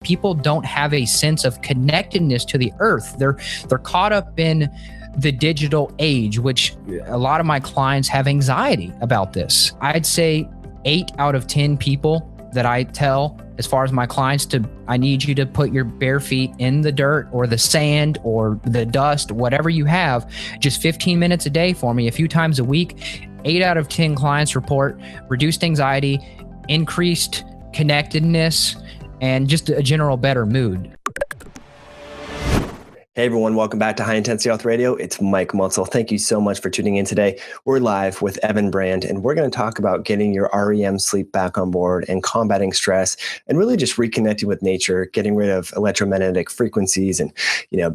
people don't have a sense of connectedness to the earth. They're caught up in the digital age, which a lot of my clients have anxiety about this. I'd say 8 out of 10 people that I tell, as far as my clients, I need you to put your bare feet in the dirt or the sand or the dust, whatever you have, just 15 minutes a day for me, a few times a week. 8 out of 10 clients report reduced anxiety, increased connectedness, and just a general better mood. Hey everyone, welcome back to High Intensity Health Radio. It's Mike Mutzel. Thank you so much for tuning in today. We're live with Evan Brand, and we're going to talk about getting your REM sleep back on board and combating stress and really just reconnecting with nature, getting rid of electromagnetic frequencies and,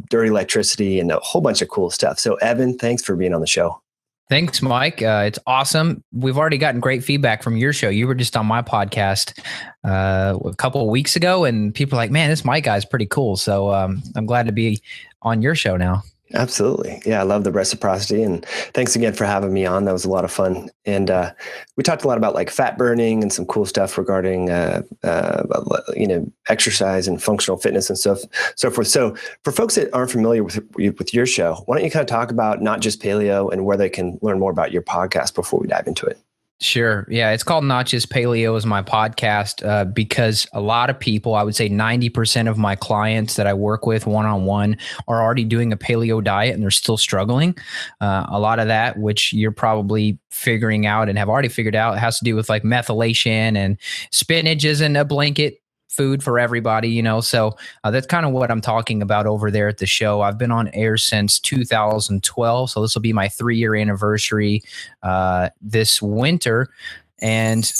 dirty electricity and a whole bunch of cool stuff. So Evan, thanks for being on the show. Thanks, Mike. It's awesome. We've already gotten great feedback from your show. You were just on my podcast a couple of weeks ago, and people are like, man, this Mike guy is pretty cool. So I'm glad to be on your show now. Absolutely. Yeah, I love the reciprocity. And thanks again for having me on. That was a lot of fun. And we talked a lot about like fat burning and some cool stuff regarding, exercise and functional fitness and so forth. So for folks that aren't familiar with your show, why don't you kind of talk about Not Just Paleo and where they can learn more about your podcast before we dive into it? Sure. Yeah, it's called Not Just Paleo is my podcast because a lot of people, I would say 90% of my clients that I work with one-on-one are already doing a paleo diet and they're still struggling. A lot of that, which you're probably figuring out and have already figured out, has to do with like methylation, and spinach isn't a blanket food for everybody, so that's kind of what I'm talking about over there at the show. I've been on air since 2012, so this will be my 3-year anniversary this winter, and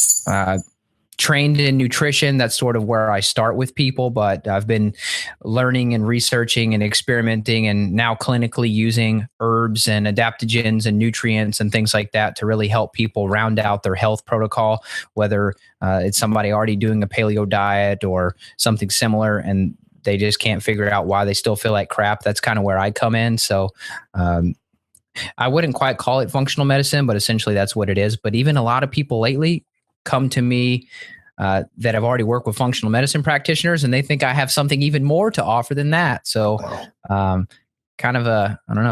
trained in nutrition. That's sort of where I start with people, but I've been learning and researching and experimenting and now clinically using herbs and adaptogens and nutrients and things like that to really help people round out their health protocol, whether it's somebody already doing a paleo diet or something similar and they just can't figure out why they still feel like crap. That's kind of where I come in. So I wouldn't quite call it functional medicine, but essentially that's what it is. But even a lot of people lately come to me that have already worked with functional medicine practitioners, and they think I have something even more to offer than that. So kind of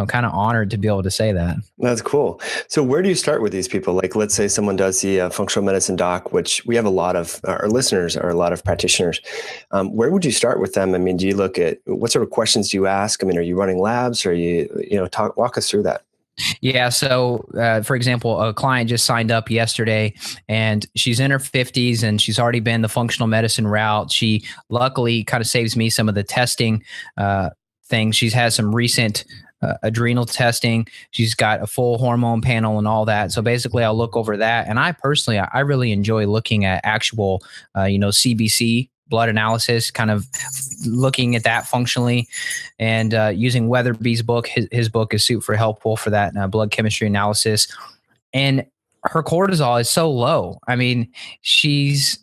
honored to be able to say that. That's cool. So where do you start with these people? Like, let's say someone does see a functional medicine doc, which we have a lot of, our listeners are a lot of practitioners. Where would you start with them? I mean, do you look at, what sort of questions do you ask? I mean, are you running labs, or walk us through that? Yeah. So, for example, a client just signed up yesterday and she's in her 50s and she's already been the functional medicine route. She luckily kind of saves me some of the testing things. She's had some recent adrenal testing. She's got a full hormone panel and all that. So basically I'll look over that. And I personally, I really enjoy looking at actual, CBC blood analysis, kind of looking at that functionally, and using Weatherby's book. His book is super helpful for that blood chemistry analysis. And her cortisol is so low. I mean, she's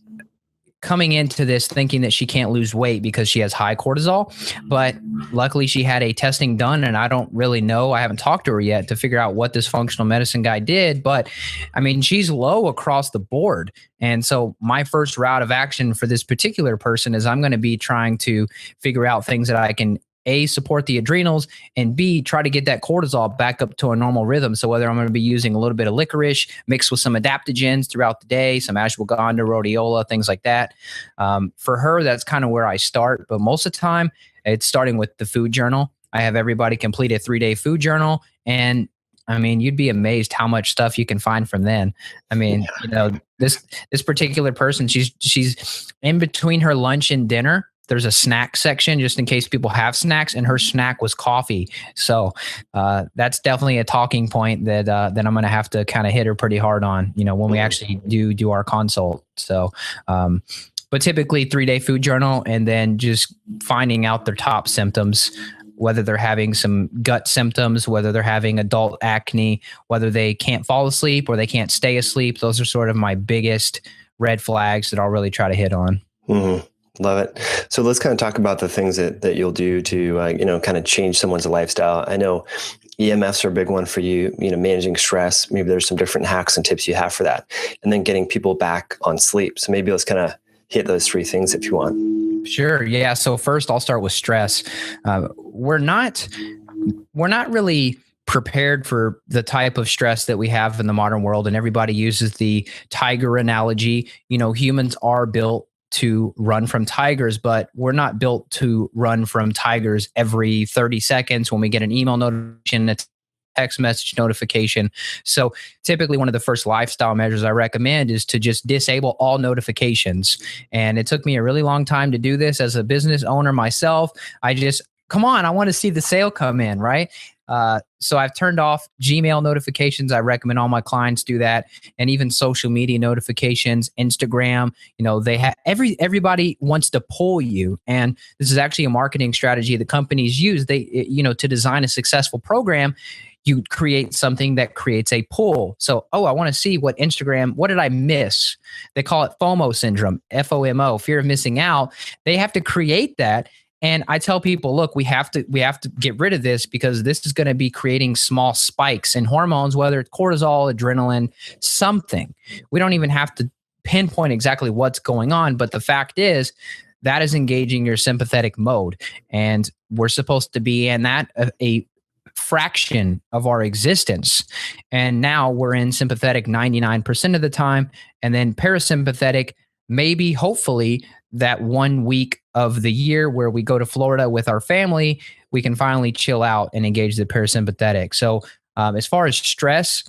coming into this thinking that she can't lose weight because she has high cortisol, but luckily she had a testing done, and I don't really know, I haven't talked to her yet to figure out what this functional medicine guy did, but I mean, she's low across the board. And so my first route of action for this particular person is I'm going to be trying to figure out things that I can A, support the adrenals, and B, try to get that cortisol back up to a normal rhythm. So whether I'm going to be using a little bit of licorice mixed with some adaptogens throughout the day, some ashwagandha, rhodiola, things like that. For her, that's kind of where I start. But most of the time, it's starting with the food journal. I have everybody complete a 3-day food journal. And I mean, you'd be amazed how much stuff you can find from then. I mean, this particular person, she's in between her lunch and dinner. There's a snack section just in case people have snacks, and her snack was coffee. So that's definitely a talking point that I'm going to have to kind of hit her pretty hard on, when we actually do our consult. So, but typically 3-day food journal, and then just finding out their top symptoms, whether they're having some gut symptoms, whether they're having adult acne, whether they can't fall asleep or they can't stay asleep. Those are sort of my biggest red flags that I'll really try to hit on. Mm-hmm. Love it. So let's kind of talk about the things that you'll do to, kind of change someone's lifestyle. I know EMFs are a big one for you, managing stress. Maybe there's some different hacks and tips you have for that. And then getting people back on sleep. So maybe let's kind of hit those 3 things if you want. Sure. Yeah. So first I'll start with stress. We're not really prepared for the type of stress that we have in the modern world. And everybody uses the tiger analogy. Humans are built to run from tigers, but we're not built to run from tigers every 30 seconds when we get an email notification, a text message notification. So typically one of the first lifestyle measures I recommend is to just disable all notifications. And it took me a really long time to do this as a business owner myself. Come on, I want to see the sale come in, right? So I've turned off Gmail notifications. I recommend all my clients do that, and even social media notifications, Instagram. They have everybody wants to pull you, and this is actually a marketing strategy that companies use. To design a successful program, you create something that creates a pull. So, I want to see what did I miss? They call it FOMO syndrome, FOMO, fear of missing out. They have to create that. And I tell people, look, we have to get rid of this, because this is going to be creating small spikes in hormones, whether it's cortisol, adrenaline, something. We don't even have to pinpoint exactly what's going on. But the fact is that is engaging your sympathetic mode. And we're supposed to be in that a fraction of our existence. And now we're in sympathetic 99% of the time. And then parasympathetic, maybe, hopefully, that 1 week of the year where we go to Florida with our family, we can finally chill out and engage the parasympathetic. So as far as stress,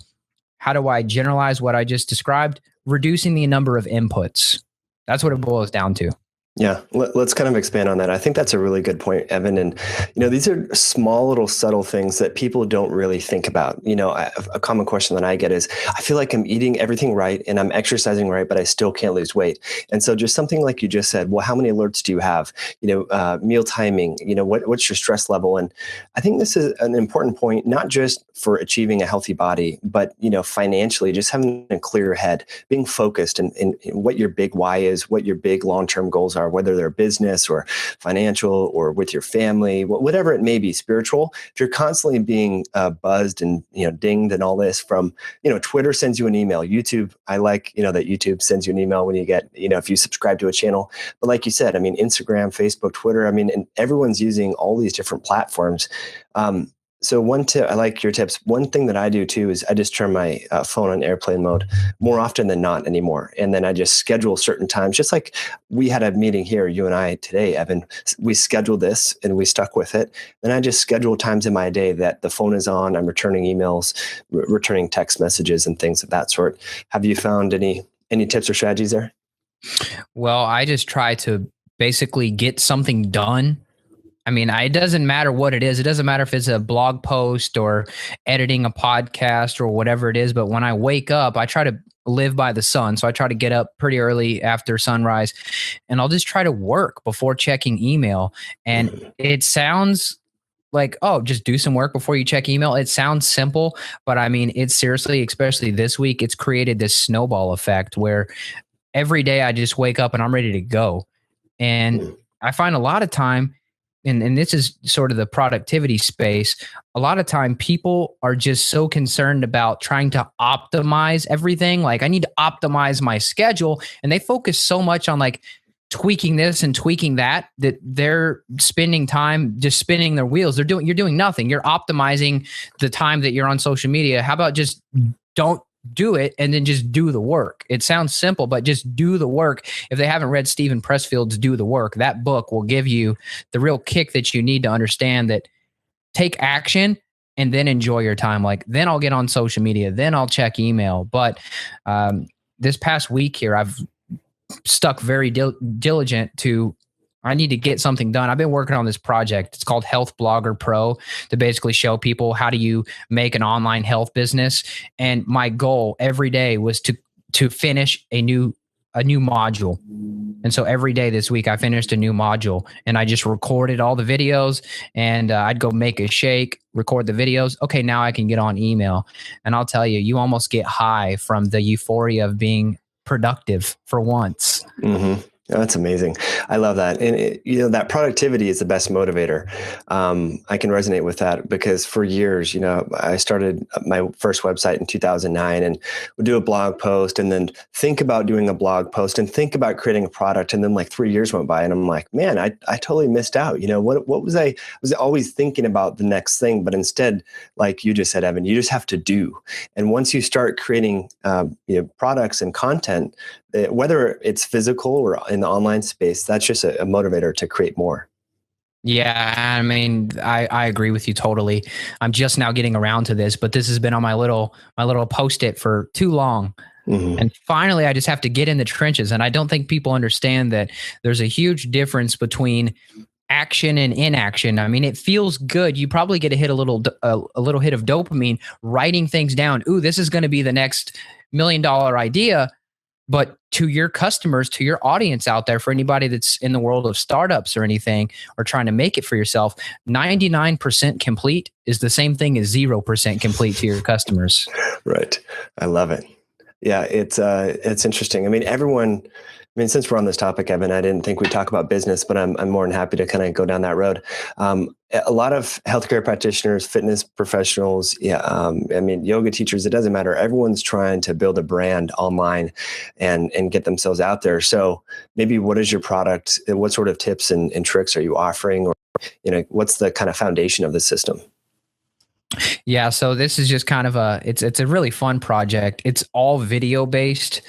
how do I generalize what I just described? Reducing the number of inputs. That's what it boils down to. Yeah, let's kind of expand on that. I think that's a really good point, Evan. And, these are small little subtle things that people don't really think about. A common question that I get is, I feel like I'm eating everything right and I'm exercising right, but I still can't lose weight. And so just something like you just said, well, how many alerts do you have? Meal timing, what's your stress level? And I think this is an important point, not just for achieving a healthy body, but, financially, just having a clear head, being focused and what your big why is, what your big long-term goals are, whether they're business or financial or with your family, whatever it may be, spiritual. If you're constantly being buzzed and dinged and all this from, Twitter sends you an email, YouTube, I like, that YouTube sends you an email when you get, if you subscribe to a channel. But like you said, Instagram, Facebook, Twitter, and everyone's using all these different platforms. So I like your tips. One thing that I do too is I just turn my phone on airplane mode more often than not anymore. And then I just schedule certain times, just like we had a meeting here, you and I today, Evan, we scheduled this and we stuck with it. Then I just schedule times in my day that the phone is on, I'm returning emails, returning text messages and things of that sort. Have you found any tips or strategies there? Well, I just try to basically get something done. It doesn't matter what it is. It doesn't matter if it's a blog post or editing a podcast or whatever it is. But when I wake up, I try to live by the sun. So I try to get up pretty early after sunrise, and I'll just try to work before checking email. And it sounds like, just do some work before you check email. It sounds simple, but it's seriously, especially this week, it's created this snowball effect where every day I just wake up and I'm ready to go. And I find a lot of time, and this is sort of the productivity space, a lot of time people are just so concerned about trying to optimize everything. Like, I need to optimize my schedule. And they focus so much on like tweaking this and tweaking that they're spending time just spinning their wheels. You're doing nothing. You're optimizing the time that you're on social media. How about just don't do it and then just do the work? It sounds simple, but just do the work. If they haven't read Stephen Pressfield's Do the Work, that book will give you the real kick that you need to understand that take action and then enjoy your time. Like, then I'll get on social media, then I'll check email. But this past week here, I've stuck very diligent to, I need to get something done. I've been working on this project. It's called Health Blogger Pro, to basically show people how do you make an online health business. And my goal every day was to finish a new module. And so every day this week I finished a new module, and I just recorded all the videos, and I'd go make a shake, record the videos. Okay, now I can get on email. And I'll tell you, you almost get high from the euphoria of being productive for once. Mm-hmm. Oh, that's amazing. I love that. And that productivity is the best motivator. I can resonate with that because for years, I started my first website in 2009 and would do a blog post and then think about doing a blog post and think about creating a product. And then like 3 years went by and I'm like, man, I totally missed out. What was always thinking about the next thing, but instead, like you just said, Evan, you just have to do. And once you start creating, products and content, whether it's physical or in the online space, that's just a motivator to create more. Yeah, I mean, I agree with you totally. I'm just now getting around to this, but this has been on my little post-it for too long. Mm-hmm. And finally, I just have to get in the trenches. And I don't think people understand that there's a huge difference between action and inaction. I mean, it feels good. You probably get a little hit of dopamine writing things down. Ooh, this is going to be the next $1 million idea. But to your customers, to your audience out there, for anybody that's in the world of startups or anything, or trying to make it for yourself, 99% complete is the same thing as 0% complete to your customers. Right. I love it. Yeah, it's interesting. I mean, since we're on this topic, Evan, I didn't think we'd talk about business, but I'm more than happy to kind of go down that road. A lot of healthcare practitioners, fitness professionals, yoga teachers, it doesn't matter. Everyone's trying to build a brand online and get themselves out there. So maybe what is your product? What sort of tips and tricks are you offering? Or, what's the kind of foundation of the system? Yeah, so this is just kind of it's a really fun project. It's all video based.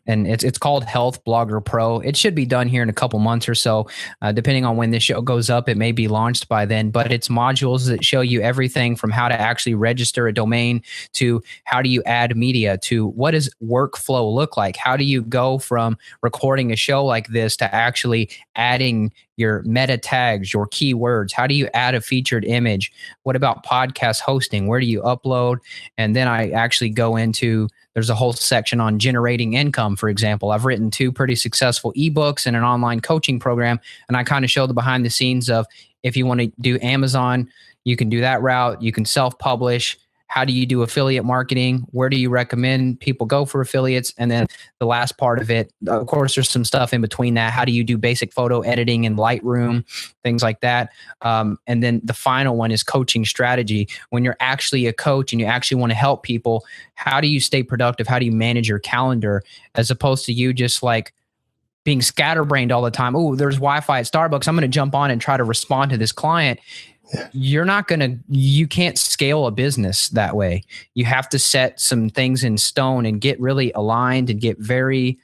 And it's called Health Blogger Pro. It should be done here in a couple months or so. Depending on when this show goes up, it may be launched by then. But it's modules that show you everything from how to actually register a domain to how do you add media to what does workflow look like? How do you go from recording a show like this to actually adding your meta tags, your keywords? How do you add a featured image? What about podcast hosting? Where do you upload? And then I actually go into, there's a whole section on generating income, for example. I've written 2 pretty successful ebooks and an online coaching program, and I kind of show the behind the scenes of if you want to do Amazon, you can do that route. You can self-publish. How do you do affiliate marketing? Where do you recommend people go for affiliates? And then the last part of it, of course, there's some stuff in between that. How do you do basic photo editing in Lightroom, things like that? And then the final one is coaching strategy. When you're actually a coach and you actually want to help people, how do you stay productive? How do you manage your calendar as opposed to you just like being scatterbrained all the time? Oh, there's Wi-Fi at Starbucks. I'm going to jump on and try to respond to this client. You can't scale a business that way. You have to set some things in stone and get really aligned and get very,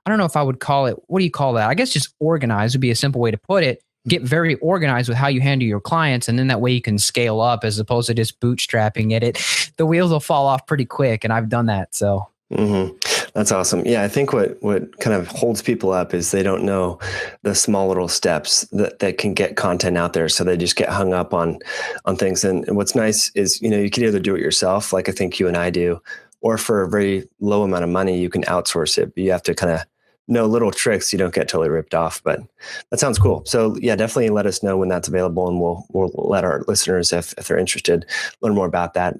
I don't know if I would call it, what do you call that? I guess just organized would be a simple way to put it. Get very organized with how you handle your clients. And then that way you can scale up as opposed to just bootstrapping it. The wheels will fall off pretty quick. And I've done that. So. Mm-hmm. That's awesome. Yeah, I think what kind of holds people up is they don't know the small little steps that can get content out there. So they just get hung up on things. And what's nice is, you can either do it yourself, like I think you and I do, or for a very low amount of money, you can outsource it. But you have to kind of know little tricks so you don't get totally ripped off. But that sounds cool. So yeah, definitely let us know when that's available, and we'll let our listeners, if they're interested, learn more about that.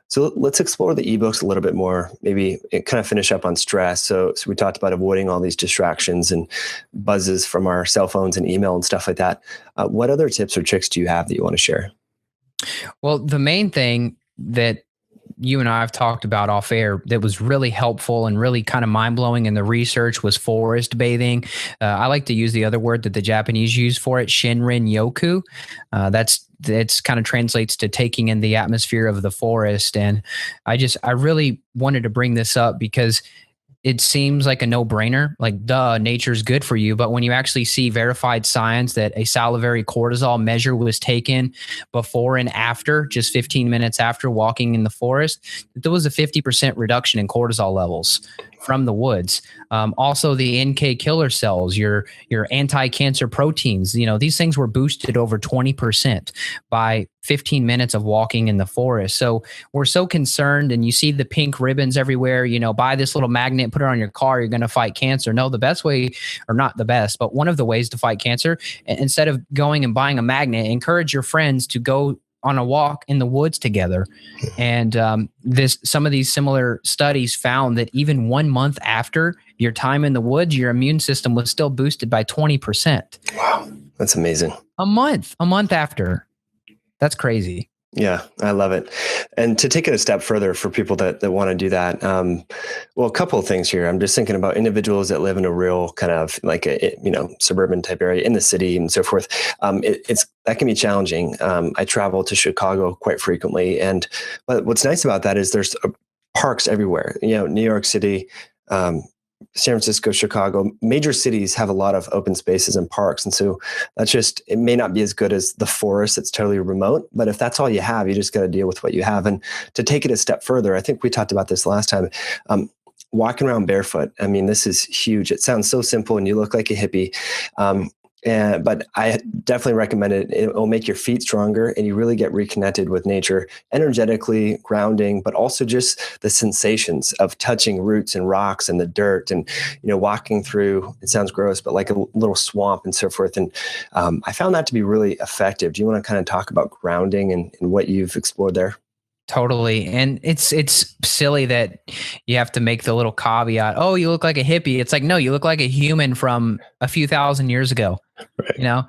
So let's explore the ebooks a little bit more, maybe kind of finish up on stress. So we talked about avoiding all these distractions and buzzes from our cell phones and email and stuff like that. What other tips or tricks do you have that you want to share? Well, the main thing that you and I have talked about off air that was really helpful and really kind of mind-blowing in the research was forest bathing. I like to use the other word that the Japanese use for it, Shinrin Yoku. It's kind of translates to taking in the atmosphere of the forest. And I really wanted to bring this up because it seems like a no-brainer, like duh, nature's good for you. But when you actually see verified science that a salivary cortisol measure was taken before and after, just 15 minutes after walking in the forest, there was a 50% reduction in cortisol levels from the woods. Also the NK killer cells, your anti-cancer proteins, these things were boosted over 20% by 15 minutes of walking in the forest. So we're so concerned, and you see the pink ribbons everywhere, buy this little magnet, put it on your car, you're going to fight cancer. No, the best way, or not the best, but one of the ways to fight cancer, instead of going and buying a magnet, encourage your friends to go on a walk in the woods together. And some of these similar studies found that even 1 month after your time in the woods, your immune system was still boosted by 20%. Wow, that's amazing. A month after. That's crazy. Yeah, I love it. And to take it a step further for people that want to do that, well, a couple of things here. I'm just thinking about individuals that live in a real kind of like a suburban type area in the city and so forth. That can be challenging. I travel to Chicago quite frequently, but what's nice about that is there's parks everywhere. New York City, San Francisco, Chicago, major cities have a lot of open spaces and parks. And so it may not be as good as the forest. It's totally remote, but if that's all you have, you just got to deal with what you have. And to take it a step further, I think we talked about this last time, walking around barefoot. I mean, this is huge. It sounds so simple and you look like a hippie. But I definitely recommend it. It will make your feet stronger and you really get reconnected with nature, energetically, grounding, but also just the sensations of touching roots and rocks and the dirt and, walking through, it sounds gross, but like a little swamp and so forth. And I found that to be really effective. Do you want to kind of talk about grounding and what you've explored there? Totally. And it's silly that you have to make the little caveat, oh, you look like a hippie. It's like, no, you look like a human from a few thousand years ago. Right.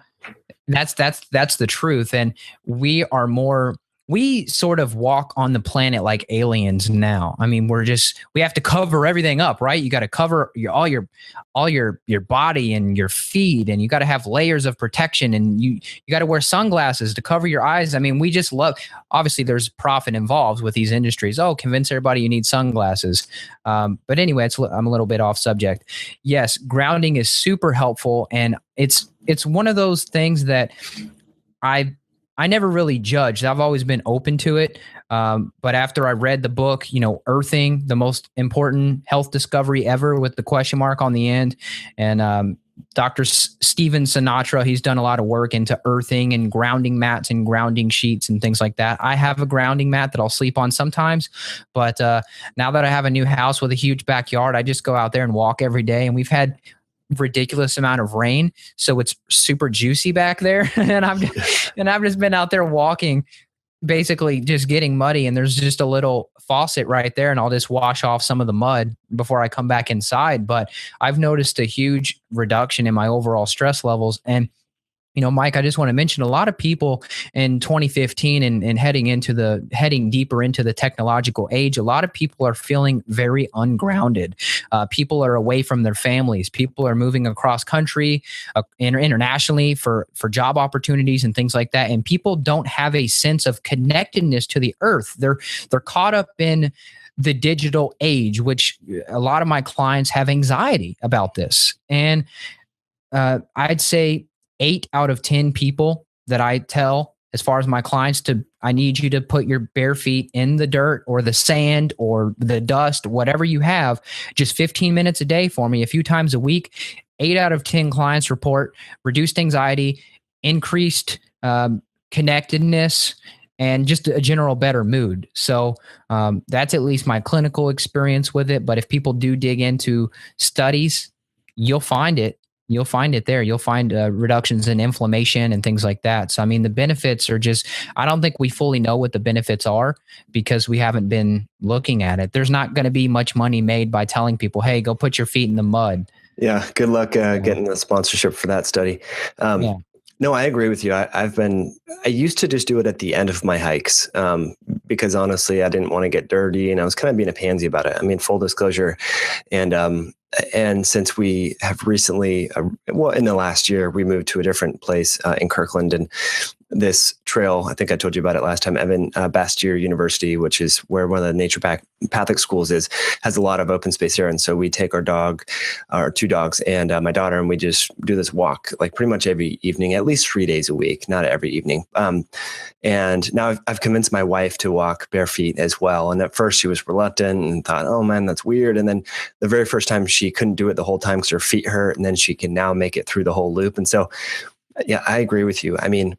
That's the truth. And we sort of walk on the planet like aliens now. I mean, we have to cover everything up, right? You got to cover all your body and your feet, and you got to have layers of protection, and you got to wear sunglasses to cover your eyes. I mean, we just obviously there's profit involved with these industries. Oh, convince everybody you need sunglasses. But anyway, I'm a little bit off subject. Yes, grounding is super helpful, and it's one of those things that I never really judged. I've always been open to it. But after I read the book, Earthing, the most important health discovery ever with the question mark on the end. And Dr. Steven Sinatra, he's done a lot of work into earthing and grounding mats and grounding sheets and things like that. I have a grounding mat that I'll sleep on sometimes. But now that I have a new house with a huge backyard, I just go out there and walk every day. And we've had ridiculous amount of rain, so it's super juicy back there. and I've just been out there walking, basically just getting muddy, and there's just a little faucet right there, and I'll just wash off some of the mud before I come back inside. But I've noticed a huge reduction in my overall stress levels. And Mike, I just want to mention a lot of people in 2015 and heading deeper into the technological age, a lot of people are feeling very ungrounded. People are away from their families. People are moving across country, internationally for job opportunities and things like that. And people don't have a sense of connectedness to the earth. They're caught up in the digital age, which a lot of my clients have anxiety about this. And I'd say 8 out of 10 people that I tell, as far as my clients, I need you to put your bare feet in the dirt or the sand or the dust, whatever you have, just 15 minutes a day for me, a few times a week. 8 out of 10 clients report reduced anxiety, increased connectedness, and just a general better mood. So that's at least my clinical experience with it. But if people do dig into studies, you'll find it. You'll find it there. You'll find reductions in inflammation and things like that. So, I mean, the benefits are I don't think we fully know what the benefits are because we haven't been looking at it. There's not going to be much money made by telling people, hey, go put your feet in the mud. Yeah. Good luck getting the sponsorship for that study. No, I agree with you. I used to just do it at the end of my hikes because honestly, I didn't want to get dirty and I was kind of being a pansy about it. I mean, full disclosure. And since we have recently, in the last year, we moved to a different place in Kirkland, and this trail, I think I told you about it last time, Evan, Bastyr University, which is where one of the naturopathic schools is, has a lot of open space here. And so we take our 2 dogs and my daughter, and we just do this walk like pretty much every evening, at least 3 days a week, not every evening. And now I've convinced my wife to walk bare feet as well. And at first she was reluctant and thought, oh man, that's weird. And then the very first time she couldn't do it the whole time because her feet hurt. And then she can now make it through the whole loop. And so, yeah, I agree with you. I mean,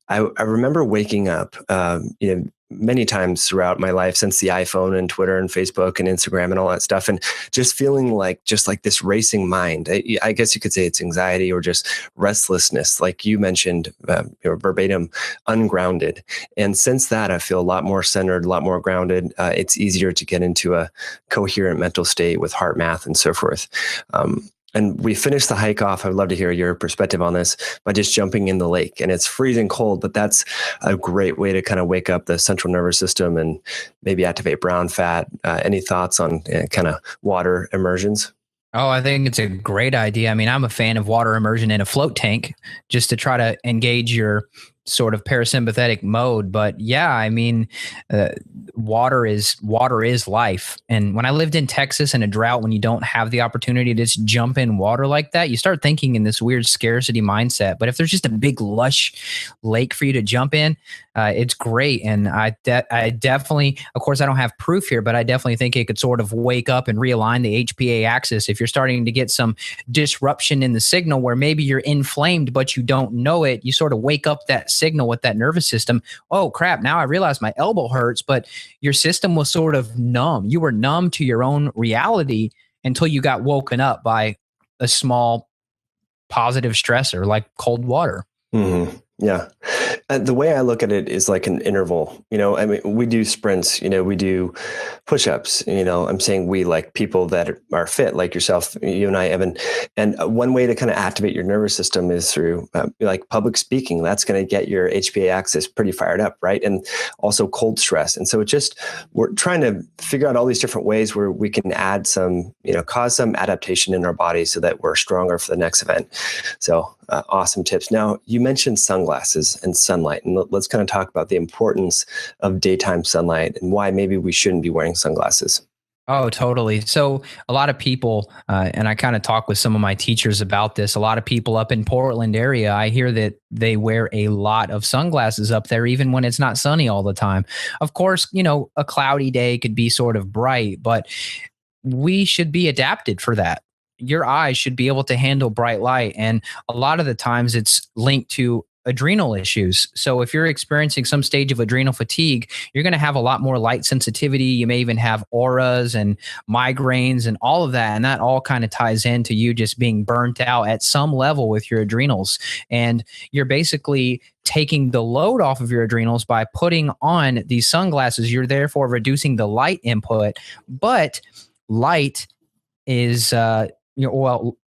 I remember waking up, many times throughout my life since the iPhone and Twitter and Facebook and Instagram and all that stuff. And just feeling like this racing mind. I guess you could say it's anxiety or just restlessness, like you mentioned, verbatim, ungrounded. And since that, I feel a lot more centered, a lot more grounded. It's easier to get into a coherent mental state with heart math and so forth. And we finished the hike off. I'd love to hear your perspective on this by just jumping in the lake. And it's freezing cold, but that's a great way to kind of wake up the central nervous system and maybe activate brown fat. Any thoughts on kind of water immersions? Oh, I think it's a great idea. I mean, I'm a fan of water immersion in a float tank just to try to engage your sort of parasympathetic mode. But yeah, I mean, water is life. And when I lived in Texas in a drought, when you don't have the opportunity to just jump in water like that, you start thinking in this weird scarcity mindset. But if there's just a big lush lake for you to jump in, it's great. And I definitely, of course, I don't have proof here, but I definitely think it could sort of wake up and realign the HPA axis. If you're starting to get some disruption in the signal where maybe you're inflamed, but you don't know it, you sort of wake up that signal with that nervous system. Oh crap, now I realize my elbow hurts, but your system was sort of numb. You were numb to your own reality until you got woken up by a small positive stressor like cold water. Mm-hmm. Yeah. The way I look at it is like an interval. I mean, we do sprints, we do push-ups, I'm saying we, like people that are fit, like yourself, you and I, Evan. And one way to kind of activate your nervous system is through like public speaking. That's going to get your HPA axis pretty fired up, right? And also cold stress. And so we're trying to figure out all these different ways where we can add some, cause some adaptation in our body so that we're stronger for the next event. So awesome tips. Now, you mentioned sunglasses and sunlight, and let's kind of talk about the importance of daytime sunlight and why maybe we shouldn't be wearing sunglasses. Oh, totally. So a lot of people, and I kind of talk with some of my teachers about this, a lot of people up in Portland area, I hear that they wear a lot of sunglasses up there, even when it's not sunny all the time. Of course, a cloudy day could be sort of bright, but we should be adapted for that. Your eyes should be able to handle bright light. And a lot of the times it's linked to adrenal issues. So if you're experiencing some stage of adrenal fatigue, you're going to have a lot more light sensitivity. You may even have auras and migraines and all of that. And that all kind of ties into you just being burnt out at some level with your adrenals. And you're basically taking the load off of your adrenals by putting on these sunglasses. You're therefore reducing the light input, but light is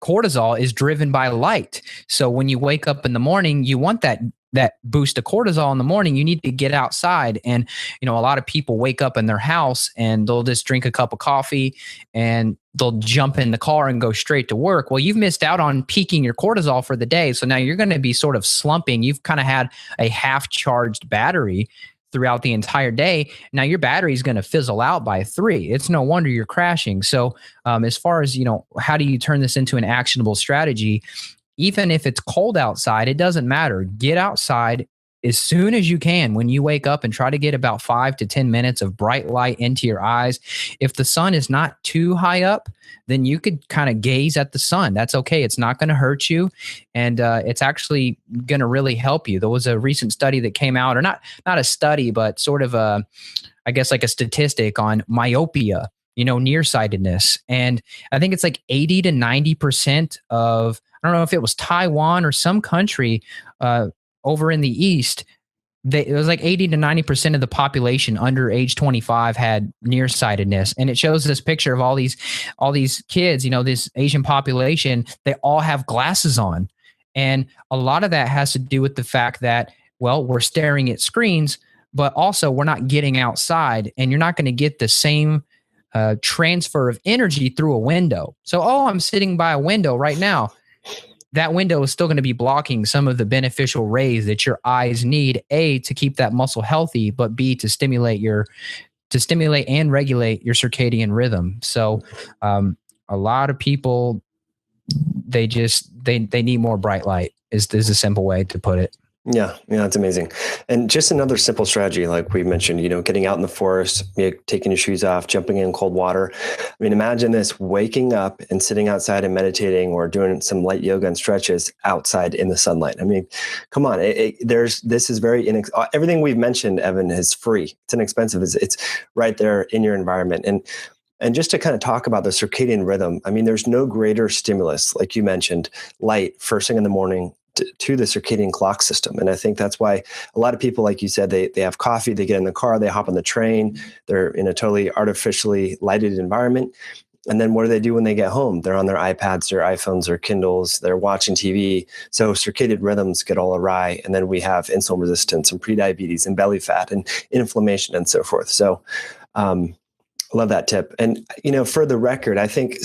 cortisol is driven by light. So when you wake up in the morning, you want that boost of cortisol in the morning. You need to get outside. And, a lot of people wake up in their house and they'll just drink a cup of coffee and they'll jump in the car and go straight to work. Well, you've missed out on peaking your cortisol for the day. So now you're going to be sort of slumping. You've kind of had a half charged battery throughout the entire day. Now your battery is going to fizzle out by 3. It's no wonder you're crashing. So as far as, how do you turn this into an actionable strategy? Even if it's cold outside, it doesn't matter. Get outside as soon as you can when you wake up and try to get about 5 to 10 minutes of bright light into your eyes. If the sun is not too high up, then you could kind of gaze at the sun. That's okay. It's not going to hurt you. And it's actually going to really help you. There was a recent study that came out, or not a study, but sort of I guess like a statistic on myopia, nearsightedness. And I think it's like 80 to 90% of, I don't know if it was Taiwan or some country over in the East, it was like 80 to 90% of the population under age 25 had nearsightedness. And it shows this picture of all these kids, this Asian population, they all have glasses on. And a lot of that has to do with the fact that, well, we're staring at screens, but also we're not getting outside, and you're not going to get the same transfer of energy through a window. So, I'm sitting by a window right now. That window is still going to be blocking some of the beneficial rays that your eyes need, A, to keep that muscle healthy, but B, to stimulate and regulate your circadian rhythm. So a lot of people, they need more bright light is a simple way to put it. Yeah, yeah, it's amazing. And just another simple strategy, like we mentioned, getting out in the forest, taking your shoes off, jumping in cold water. I mean, imagine this: waking up and sitting outside and meditating, or doing some light yoga and stretches outside in the sunlight. I mean, come on, this is very everything we've mentioned, Evan, is free. It's inexpensive. It's right there in your environment. And just to kind of talk about the circadian rhythm, I mean, there's no greater stimulus, like you mentioned, light first thing in the morning, to the circadian clock system. And I think that's why a lot of people, like you said, they have coffee, they get in the car, they hop on the train, they're in a totally artificially lighted environment. And then what do when they get home? They're on their iPads, their iPhones, their Kindles, they're watching TV. So circadian rhythms get all awry. And then we have insulin resistance and prediabetes and belly fat and inflammation and so forth. So, love that tip. And, for the record, I think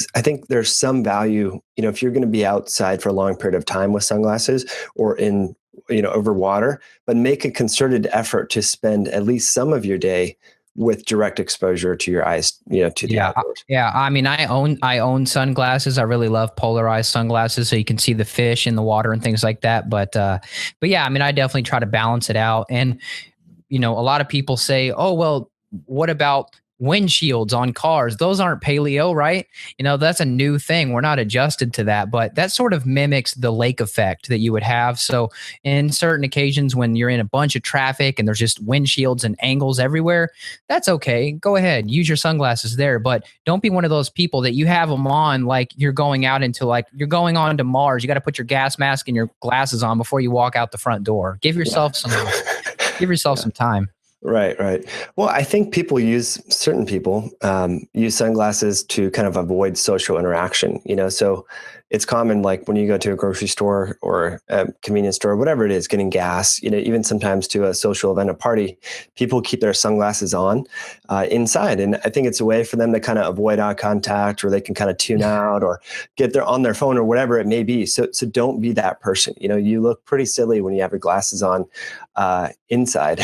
there's some value, if you're going to be outside for a long period of time with sunglasses or in, over water, but make a concerted effort to spend at least some of your day with direct exposure to your eyes, to the outdoors. Yeah. I mean, I own sunglasses. I really love polarized sunglasses so you can see the fish in the water and things like that. But yeah, I mean, I definitely try to balance it out. And, a lot of people say, oh, well, what about windshields on cars? Those aren't paleo, right? That's a new thing. We're not adjusted to that, but that sort of mimics the lake effect that you would have. So in certain occasions when you're in a bunch of traffic and there's just windshields and angles everywhere, that's okay. Go ahead, use your sunglasses there, but don't be one of those people that you have them on like you're going out into you're going on to Mars. You got to put your gas mask and your glasses on before you walk out the front door. Give yourself some time. Right. Well, I think certain people use sunglasses to kind of avoid social interaction, so it's common, like when you go to a grocery store or a convenience store, whatever it is, getting gas, even sometimes to a social event, a party, people keep their sunglasses on inside. And I think it's a way for them to kind of avoid eye contact, or they can kind of tune out or get on their phone or whatever it may be. So don't be that person. You look pretty silly when you have your glasses on inside,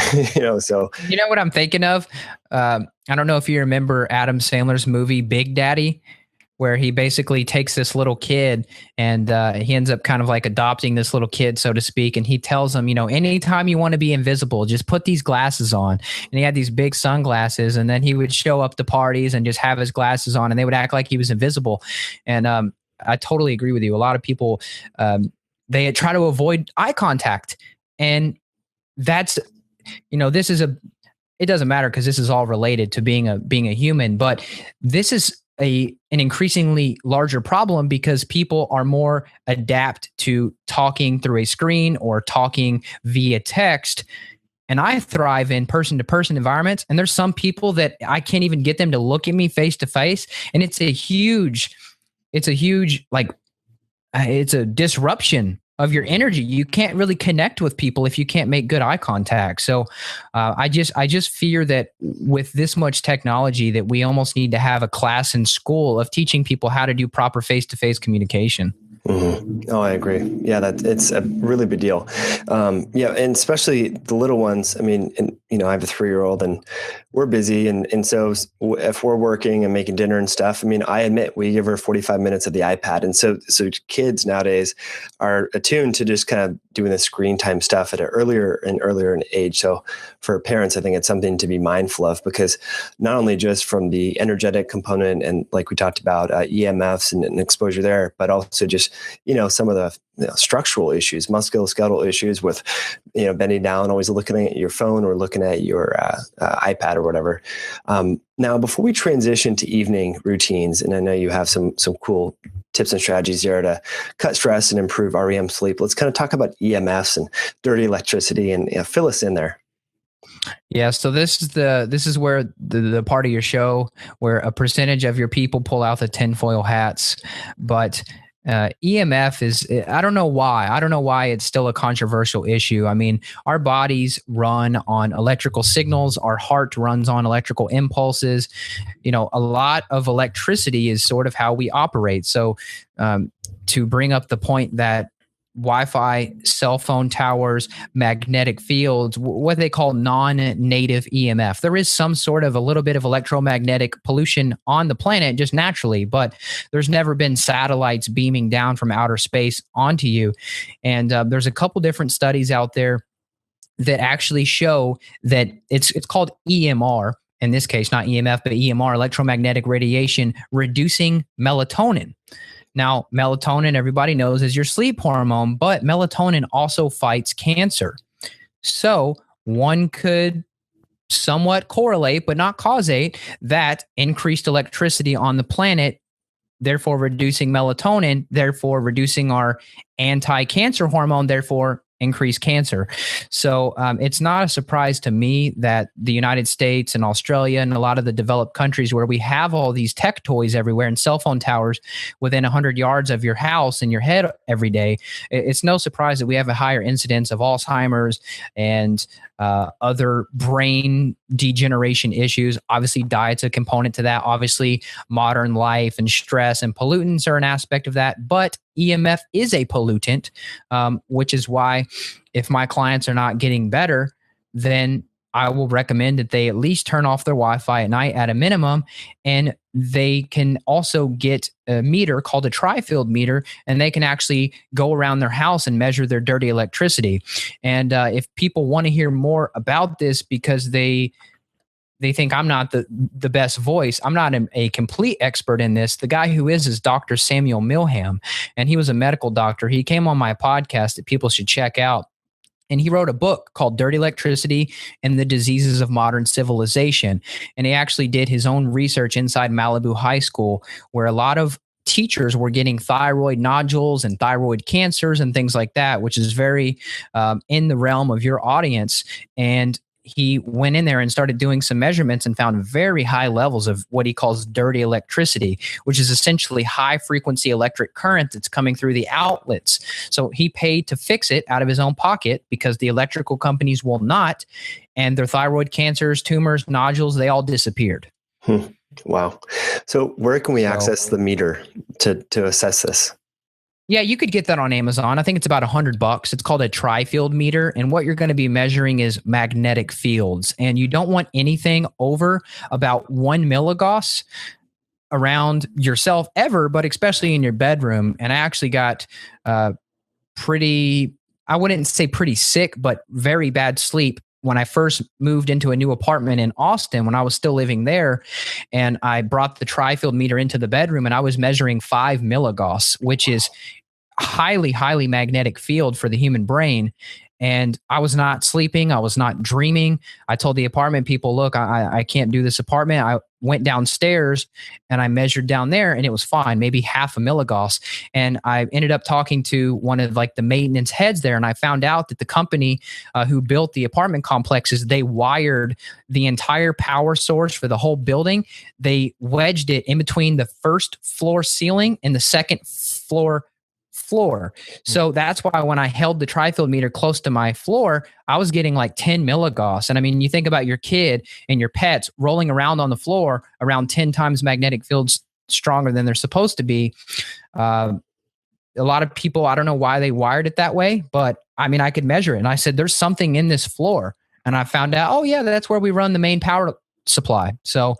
so. You know what I'm thinking of? I don't know if you remember Adam Sandler's movie Big Daddy, where he basically takes this little kid and he ends up kind of like adopting this little kid, so to speak. And he tells him, anytime you want to be invisible, just put these glasses on. And he had these big sunglasses, and then he would show up to parties and just have his glasses on, and they would act like he was invisible. And I totally agree with you. A lot of people, they try to avoid eye contact. And that's, it doesn't matter because this is all related to being a human, but this is an increasingly larger problem because people are more adept to talking through a screen or talking via text. And I thrive in person-to-person environments. And there's some people that I can't even get them to look at me face to face. And it's a huge it's a disruption of your energy. You can't really connect with people if you can't make good eye contact. So I just fear that with this much technology that we almost need to have a class in school of teaching people how to do proper face-to-face communication. Mm-hmm. Oh, I agree. Yeah, it's a really big deal. Yeah, and especially the little ones. I mean, I have a 3-year-old, and we're busy, and so if we're working and making dinner and stuff, I mean, I admit we give her 45 minutes of the iPad, and so kids nowadays are attuned to just kind of doing the screen time stuff at an earlier in age. So for parents, I think it's something to be mindful of, because not only just from the energetic component and like we talked about EMFs and exposure there, but also just some of the structural issues, musculoskeletal issues with bending down, always looking at your phone or looking at your iPad or whatever. Now, before we transition to evening routines, and I know you have some cool tips and strategies there to cut stress and improve REM sleep, let's kind of talk about EMFs and dirty electricity and fill us in there. Yeah, so this is where the part of your show where a percentage of your people pull out the tinfoil hats, but EMF is, I don't know why it's still a controversial issue. I mean, our bodies run on electrical signals. Our heart runs on electrical impulses. A lot of electricity is sort of how we operate. So to bring up the point that Wi-Fi, cell phone towers, magnetic fields, what they call non-native EMF. There is some sort of a little bit of electromagnetic pollution on the planet just naturally, but there's never been satellites beaming down from outer space onto you. And there's a couple different studies out there that actually show that it's called EMR in this case, not EMF, but EMR, electromagnetic radiation, reducing melatonin. Now, melatonin, everybody knows, is your sleep hormone, but melatonin also fights cancer. So one could somewhat correlate, but not causate, that increased electricity on the planet, therefore reducing melatonin, therefore reducing our anti-cancer hormone, therefore increase cancer. So it's not a surprise to me that the United States and Australia and a lot of the developed countries where we have all these tech toys everywhere and cell phone towers within 100 yards of your house and your head every day, it's no surprise that we have a higher incidence of Alzheimer's and other brain degeneration issues. Obviously, diet's a component to that. Obviously, modern life and stress and pollutants are an aspect of that. But EMF is a pollutant, which is why if my clients are not getting better, then I will recommend that they at least turn off their Wi-Fi at night at a minimum. And they can also get a meter called a tri-field meter, and they can actually go around their house and measure their dirty electricity. And if people want to hear more about this because they think I'm not the best voice, I'm not a complete expert in this. The guy who is Dr. Samuel Milham, and he was a medical doctor. He came on my podcast that people should check out. And he wrote a book called Dirty Electricity and the Diseases of Modern Civilization. And he actually did his own research inside Malibu High School, where a lot of teachers were getting thyroid nodules and thyroid cancers and things like that, which is very in the realm of your audience. And he went in there and started doing some measurements and found very high levels of what he calls dirty electricity, which is essentially high frequency electric current that's coming through the outlets. So he paid to fix it out of his own pocket because the electrical companies will not, and their thyroid cancers, tumors, nodules, they all disappeared. Wow. So where can we access the meter to assess this? Yeah, you could get that on Amazon. I think it's about $100. It's called a tri-field meter. And what you're going to be measuring is magnetic fields. And you don't want anything over about 1 milligauss around yourself ever, but especially in your bedroom. And I actually got pretty, I wouldn't say pretty sick, but very bad sleep when I first moved into a new apartment in Austin, when I was still living there. And I brought the tri-field meter into the bedroom, and I was measuring 5 milligauss, which is highly, highly magnetic field for the human brain. And I was not sleeping. I was not dreaming. I told the apartment people, look, I can't do this apartment. I went downstairs and I measured down there, and it was fine, maybe half a milligauss. And I ended up talking to one of like the maintenance heads there. And I found out that the company who built the apartment complexes, they wired the entire power source for the whole building. They wedged it in between the first floor ceiling and the second floor. So that's why when I held the tri-field meter close to my floor, I was getting like 10 milligauss. And I mean, you think about your kid and your pets rolling around on the floor around 10 times magnetic fields stronger than they're supposed to be. A lot of people, I don't know why they wired it that way, but I mean, I could measure it. And I said, there's something in this floor. And I found out, oh yeah, that's where we run the main power supply. So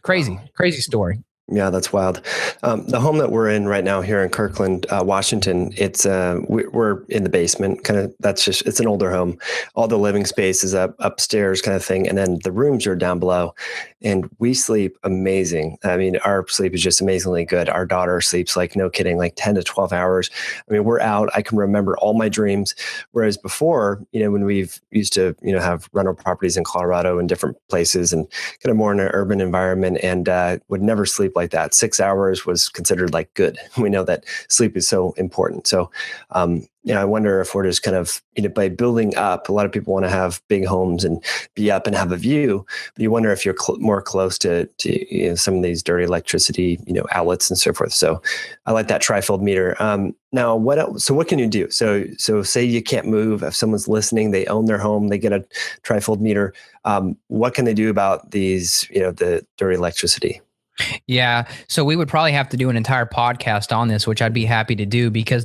crazy story. Yeah, that's wild. The home that we're in right now here in Kirkland, Washington, it's we're in the basement. Kind of, it's an older home. All the living space is upstairs, kind of thing, and then the rooms are down below. And we sleep amazing. I mean, our sleep is just amazingly good. Our daughter sleeps like, no kidding, like 10 to 12 hours. I mean, we're out. I can remember all my dreams. Whereas before, when we've used to, have rental properties in Colorado and different places and kind of more in an urban environment, and would never sleep like that. 6 hours was considered like good. We know that sleep is so important. So, I wonder if we're just kind of, by building up, a lot of people want to have big homes and be up and have a view, but you wonder if you're more close to some of these dirty electricity, outlets and so forth. So I like that tri-field meter. Now, what else? So what can you do? So say you can't move. If someone's listening, they own their home, they get a tri-field meter. What can they do about these, the dirty electricity? Yeah. So we would probably have to do an entire podcast on this, which I'd be happy to do, because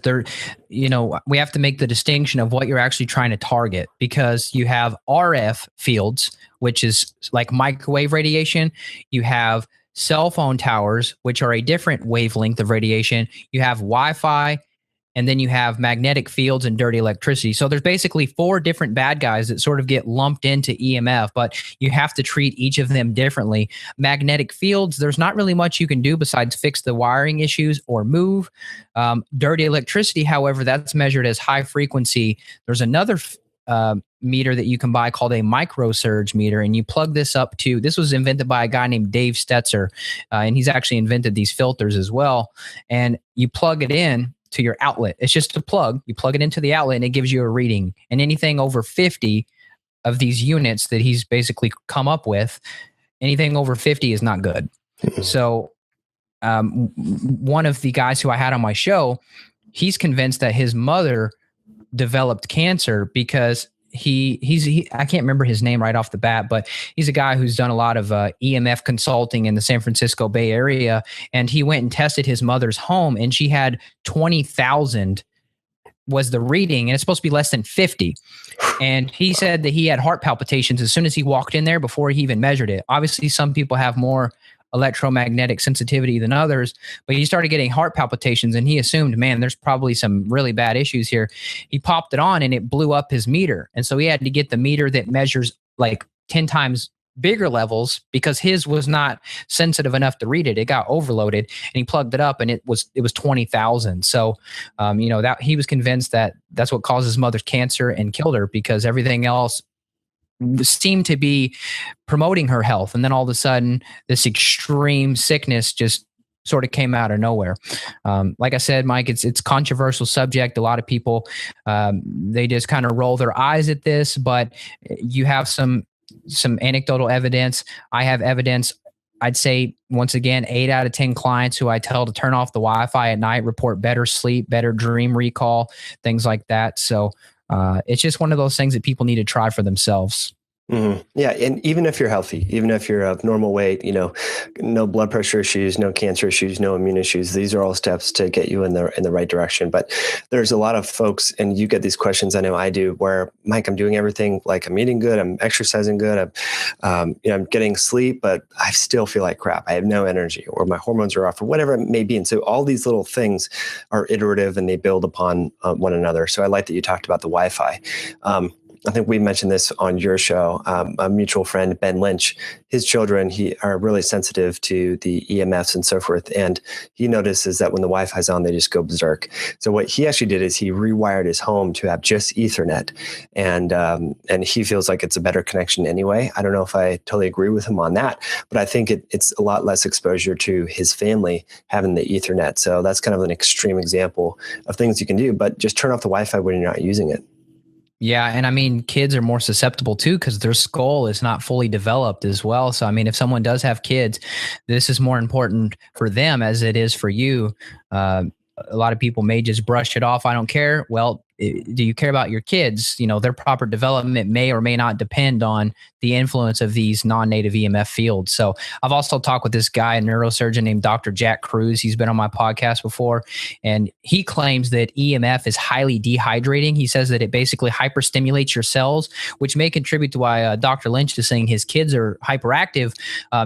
we have to make the distinction of what you're actually trying to target, because you have RF fields, which is like microwave radiation. You have cell phone towers, which are a different wavelength of radiation. You have Wi-Fi, and then you have magnetic fields and dirty electricity. So there's basically 4 different bad guys that sort of get lumped into EMF, but you have to treat each of them differently. Magnetic fields, there's not really much you can do besides fix the wiring issues or move. Dirty electricity, however, that's measured as high frequency. There's another meter that you can buy called a microsurge meter, and you plug this up to, this was invented by a guy named Dave Stetzer, and he's actually invented these filters as well. And you plug it in to your outlet. It's just a plug. You plug it into the outlet and it gives you a reading. And anything over 50 of these units that he's basically come up with, anything over 50 is not good. So one of the guys who I had on my show, he's convinced that his mother developed cancer because he I can't remember his name right off the bat, but he's a guy who's done a lot of EMF consulting in the San Francisco Bay Area. And he went and tested his mother's home, and she had 20,000 was the reading, and it's supposed to be less than 50. And he said that he had heart palpitations as soon as he walked in there before he even measured it. Obviously, some people have more electromagnetic sensitivity than others, but he started getting heart palpitations, and he assumed, man, there's probably some really bad issues here. He popped it on and it blew up his meter. And so he had to get the meter that measures like 10 times bigger levels because his was not sensitive enough to read it. It got overloaded, and he plugged it up and it was 20,000. So, that he was convinced that that's what caused his mother's cancer and killed her, because everything else seemed to be promoting her health. And then all of a sudden, this extreme sickness just sort of came out of nowhere. Like I said, Mike, it's controversial subject. A lot of people, they just kind of roll their eyes at this, but you have some anecdotal evidence. I have evidence. I'd say, once again, 8 out of 10 clients who I tell to turn off the Wi-Fi at night report better sleep, better dream recall, things like that. So it's just one of those things that people need to try for themselves. Mm-hmm. Yeah. And even if you're healthy, even if you're of normal weight, no blood pressure issues, no cancer issues, no immune issues, these are all steps to get you in the right direction. But there's a lot of folks, and you get these questions, I know I do, where, Mike, I'm doing everything, like I'm eating good, I'm exercising good, I'm getting sleep, but I still feel like crap. I have no energy, or my hormones are off, or whatever it may be. And so all these little things are iterative and they build upon one another. So I like that you talked about the Wi-Fi. I think we mentioned this on your show. A mutual friend, Ben Lynch, his children, are really sensitive to the EMFs and so forth. And he notices that when the Wi-Fi's on, they just go berserk. So what he actually did is he rewired his home to have just Ethernet. And he feels like it's a better connection anyway. I don't know if I totally agree with him on that, but I think it's a lot less exposure to his family having the Ethernet. So that's kind of an extreme example of things you can do, but just turn off the Wi-Fi when you're not using it. Yeah. And I mean, kids are more susceptible too, because their skull is not fully developed as well. So, I mean, if someone does have kids, this is more important for them as it is for you. A lot of people may just brush it off. I don't care. Well, do you care about your kids? Their proper development may or may not depend on the influence of these non-native EMF fields. So I've also talked with this guy, a neurosurgeon named Dr. Jack Cruz. He's been on my podcast before, and he claims that EMF is highly dehydrating. He says that it basically hyperstimulates your cells, which may contribute to why Dr. Lynch is saying his kids are hyperactive.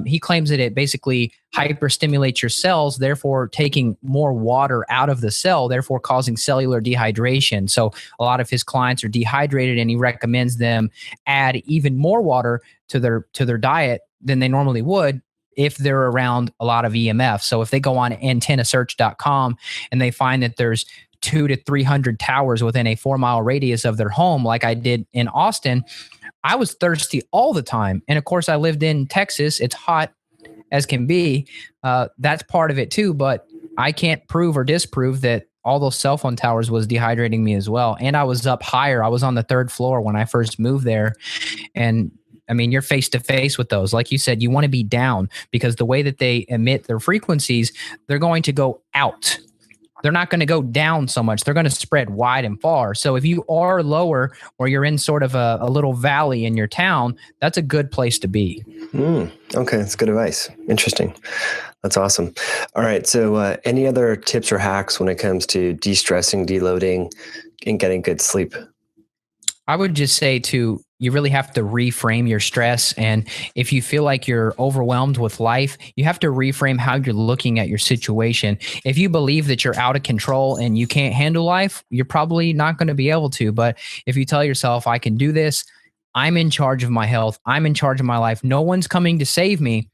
He claims that it basically hyperstimulates your cells, therefore taking more water out of the cell, therefore causing cellular dehydration. So a lot of his clients are dehydrated, and he recommends them add even more water to their diet than they normally would if they're around a lot of EMF. So if they go on antennasearch.com and they find that there's 200 to 300 towers within a 4-mile radius of their home, like I did in Austin, I was thirsty all the time. And of course, I lived in Texas. It's hot as can be. That's part of it too, but I can't prove or disprove that all those cell phone towers was dehydrating me as well. And I was up higher. I was on the 3rd floor when I first moved there. And I mean, you're face to face with those. Like you said, you want to be down, because the way that they emit their frequencies, they're going to go out. They're not going to go down so much. They're going to spread wide and far. So if you are lower, or you're in sort of a little valley in your town, that's a good place to be. Okay. That's good advice. Interesting. That's awesome. All right. So any other tips or hacks when it comes to de-stressing, deloading, and getting good sleep? I would just say to you really have to reframe your stress. And if you feel like you're overwhelmed with life, you have to reframe how you're looking at your situation. If you believe that you're out of control and you can't handle life, you're probably not going to be able to. But if you tell yourself, I can do this, I'm in charge of my health, I'm in charge of my life, no one's coming to save me,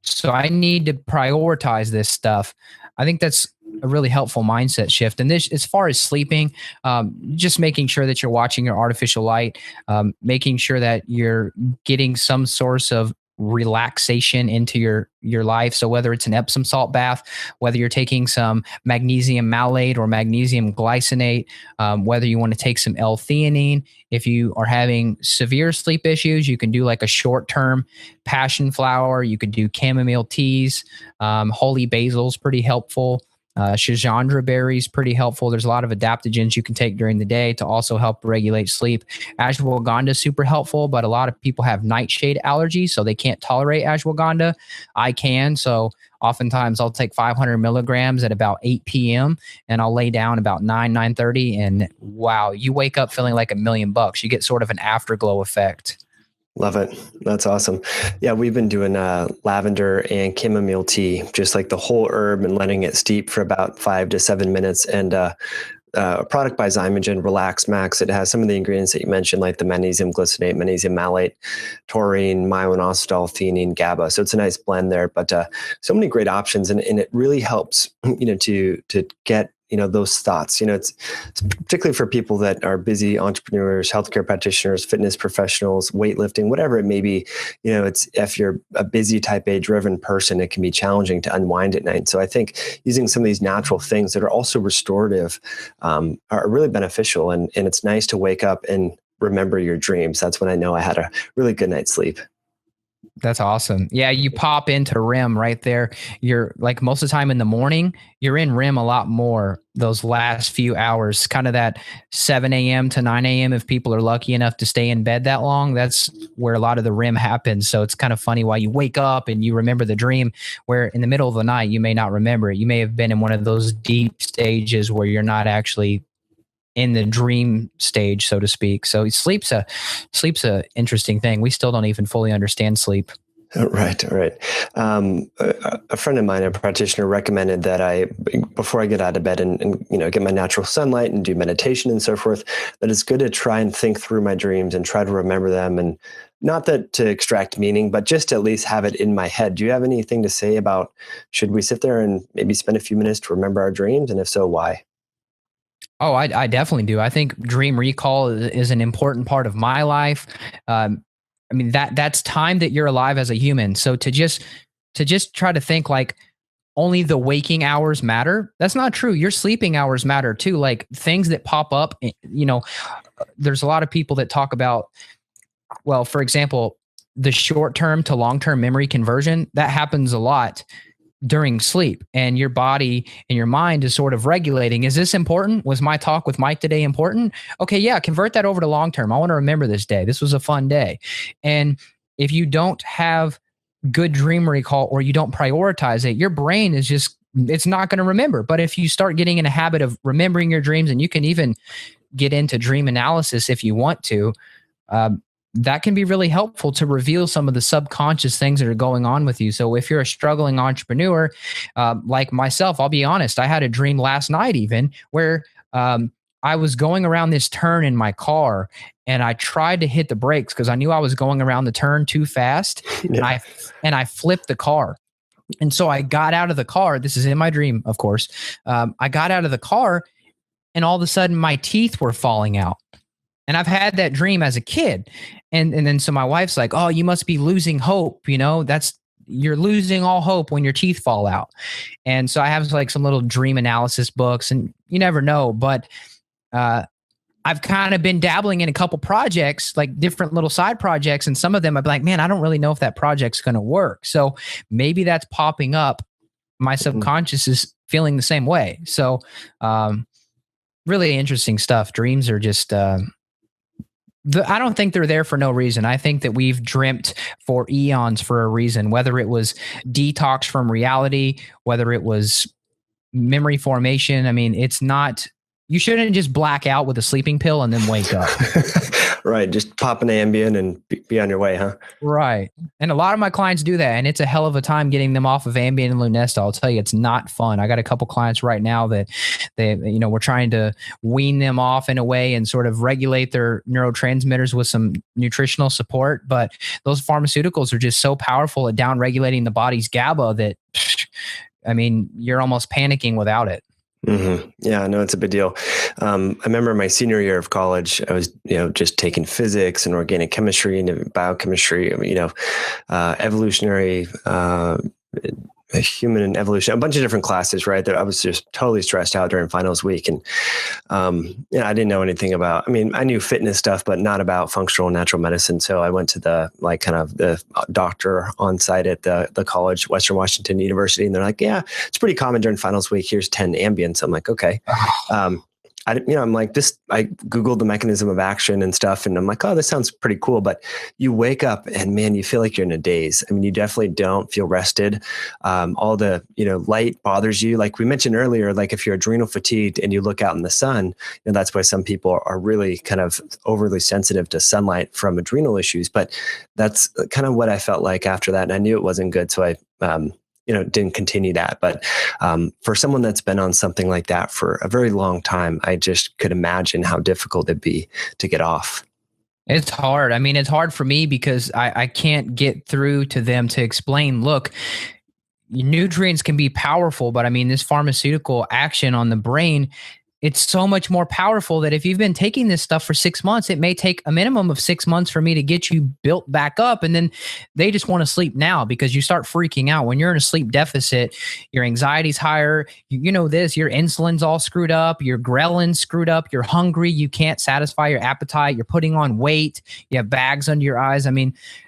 so I need to prioritize this stuff. I think that's a really helpful mindset shift. And this, as far as sleeping, just making sure that you're watching your artificial light, making sure that you're getting some source of relaxation into your life. So whether it's an Epsom salt bath, whether you're taking some magnesium malate or magnesium glycinate, whether you want to take some L-theanine. If you are having severe sleep issues, you can do like a short-term passion flower. You could do chamomile teas. Holy basil is pretty helpful. Schisandra berries, pretty helpful. There's a lot of adaptogens you can take during the day to also help regulate sleep. Ashwagandha is super helpful, but a lot of people have nightshade allergies, so they can't tolerate ashwagandha. I can, so oftentimes I'll take 500 milligrams at about 8 p.m. and I'll lay down about 9:30, and wow, you wake up feeling like $1,000,000. You get sort of an afterglow effect. Love it. That's awesome. Yeah, we've been doing lavender and chamomile tea, just like the whole herb, and letting it steep for about 5 to 7 minutes. And a product by Zymogen, Relax Max. It has some of the ingredients that you mentioned, like the magnesium glycinate, magnesium malate, taurine, myoinositol, theanine, GABA. So it's a nice blend there, but so many great options, and it really helps, to get those thoughts. It's particularly for people that are busy entrepreneurs, healthcare practitioners, fitness professionals, weightlifting, whatever it may be. It's, if you're a busy type A driven person, it can be challenging to unwind at night. So I think using some of these natural things that are also restorative are really beneficial. And it's nice to wake up and remember your dreams. That's when I know I had a really good night's sleep. That's awesome. Yeah, you pop into REM right there. You're like, most of the time in the morning, you're in REM a lot more those last few hours, kind of that 7 a.m. to 9 a.m. If people are lucky enough to stay in bed that long, that's where a lot of the REM happens. So it's kind of funny why you wake up and you remember the dream, where in the middle of the night, you may not remember it. You may have been in one of those deep stages where you're not actually in the dream stage, so to speak. So sleep's a interesting thing. We still don't even fully understand sleep. Right. A friend of mine, a practitioner, recommended that before I get out of bed and get my natural sunlight and do meditation and so forth, that it's good to try and think through my dreams and try to remember them, and not that to extract meaning, but just to at least have it in my head. Do you have anything to say about, should we sit there and maybe spend a few minutes to remember our dreams? And if so, why? Oh, I definitely do. I think dream recall is an important part of my life. That's time that you're alive as a human. So to just try to think like only the waking hours matter, that's not true. Your sleeping hours matter too. Like things that pop up, there's a lot of people that talk about, well, for example, the short-term to long-term memory conversion, that happens a lot during sleep, and your body and your mind is sort of regulating. Is this important? Was my talk with Mike today important? Okay, yeah, convert that over to long-term. I want to remember this day. This was a fun day. And if you don't have good dream recall, or you don't prioritize it, your brain is it's not going to remember. But if you start getting in a habit of remembering your dreams, and you can even get into dream analysis if you want to, that can be really helpful to reveal some of the subconscious things that are going on with you. So if you're a struggling entrepreneur, like myself, I'll be honest, I had a dream last night even where I was going around this turn in my car, and I tried to hit the brakes because I knew I was going around the turn too fast. Yeah. And I flipped the car. And so I got out of the car. This is in my dream, of course. I got out of the car, and all of a sudden my teeth were falling out. And I've had that dream as a kid. And then so my wife's like, oh, you must be losing hope. You're losing all hope when your teeth fall out. And so I have like some little dream analysis books, and you never know, but I've kind of been dabbling in a couple projects, like different little side projects. And some of them I'd be like, man, I don't really know if that project's going to work. So maybe that's popping up. My subconscious is feeling the same way. So really interesting stuff. Dreams are just, I don't think they're there for no reason. I think that we've dreamt for eons for a reason, whether it was detox from reality, whether it was memory formation. I mean, it's not you shouldn't just black out with a sleeping pill and then wake up. Right. Just pop an Ambien and be on your way, huh? Right. And a lot of my clients do that. And it's a hell of a time getting them off of Ambien and Lunesta. I'll tell you, it's not fun. I got a couple clients right now that we're trying to wean them off in a way and sort of regulate their neurotransmitters with some nutritional support. But those pharmaceuticals are just so powerful at down regulating the body's GABA that, you're almost panicking without it. Mm-hmm. Yeah, no, it's a big deal. I remember my senior year of college, I was, just taking physics and organic chemistry and biochemistry, evolutionary, human and evolution, a bunch of different classes, right? That I was just totally stressed out during finals week. And, I didn't know anything about, I knew fitness stuff, but not about functional natural medicine. So I went to the doctor on site at the college, Western Washington University. And they're like, yeah, it's pretty common during finals week. Here's 10 Ambiens. I'm like, okay. I'm like this, I Googled the mechanism of action and stuff. And I'm like, oh, this sounds pretty cool. But you wake up and man, you feel like you're in a daze. You definitely don't feel rested. All the, light bothers you. Like we mentioned earlier, like if you're adrenal fatigued and you look out in the sun, that's why some people are really kind of overly sensitive to sunlight from adrenal issues. But that's kind of what I felt like after that. And I knew it wasn't good. So I, didn't continue that. But for someone that's been on something like that for a very long time, I just could imagine how difficult it'd be to get off. It's hard. It's hard for me because I can't get through to them to explain, look, nutrients can be powerful, but this pharmaceutical action on the brain, it's so much more powerful that if you've been taking this stuff for 6 months, it may take a minimum of 6 months for me to get you built back up. And then they just want to sleep now because you start freaking out. When you're in a sleep deficit, your anxiety's higher. You know this, your insulin's all screwed up, your ghrelin's screwed up, you're hungry, you can't satisfy your appetite, you're putting on weight, you have bags under your eyes.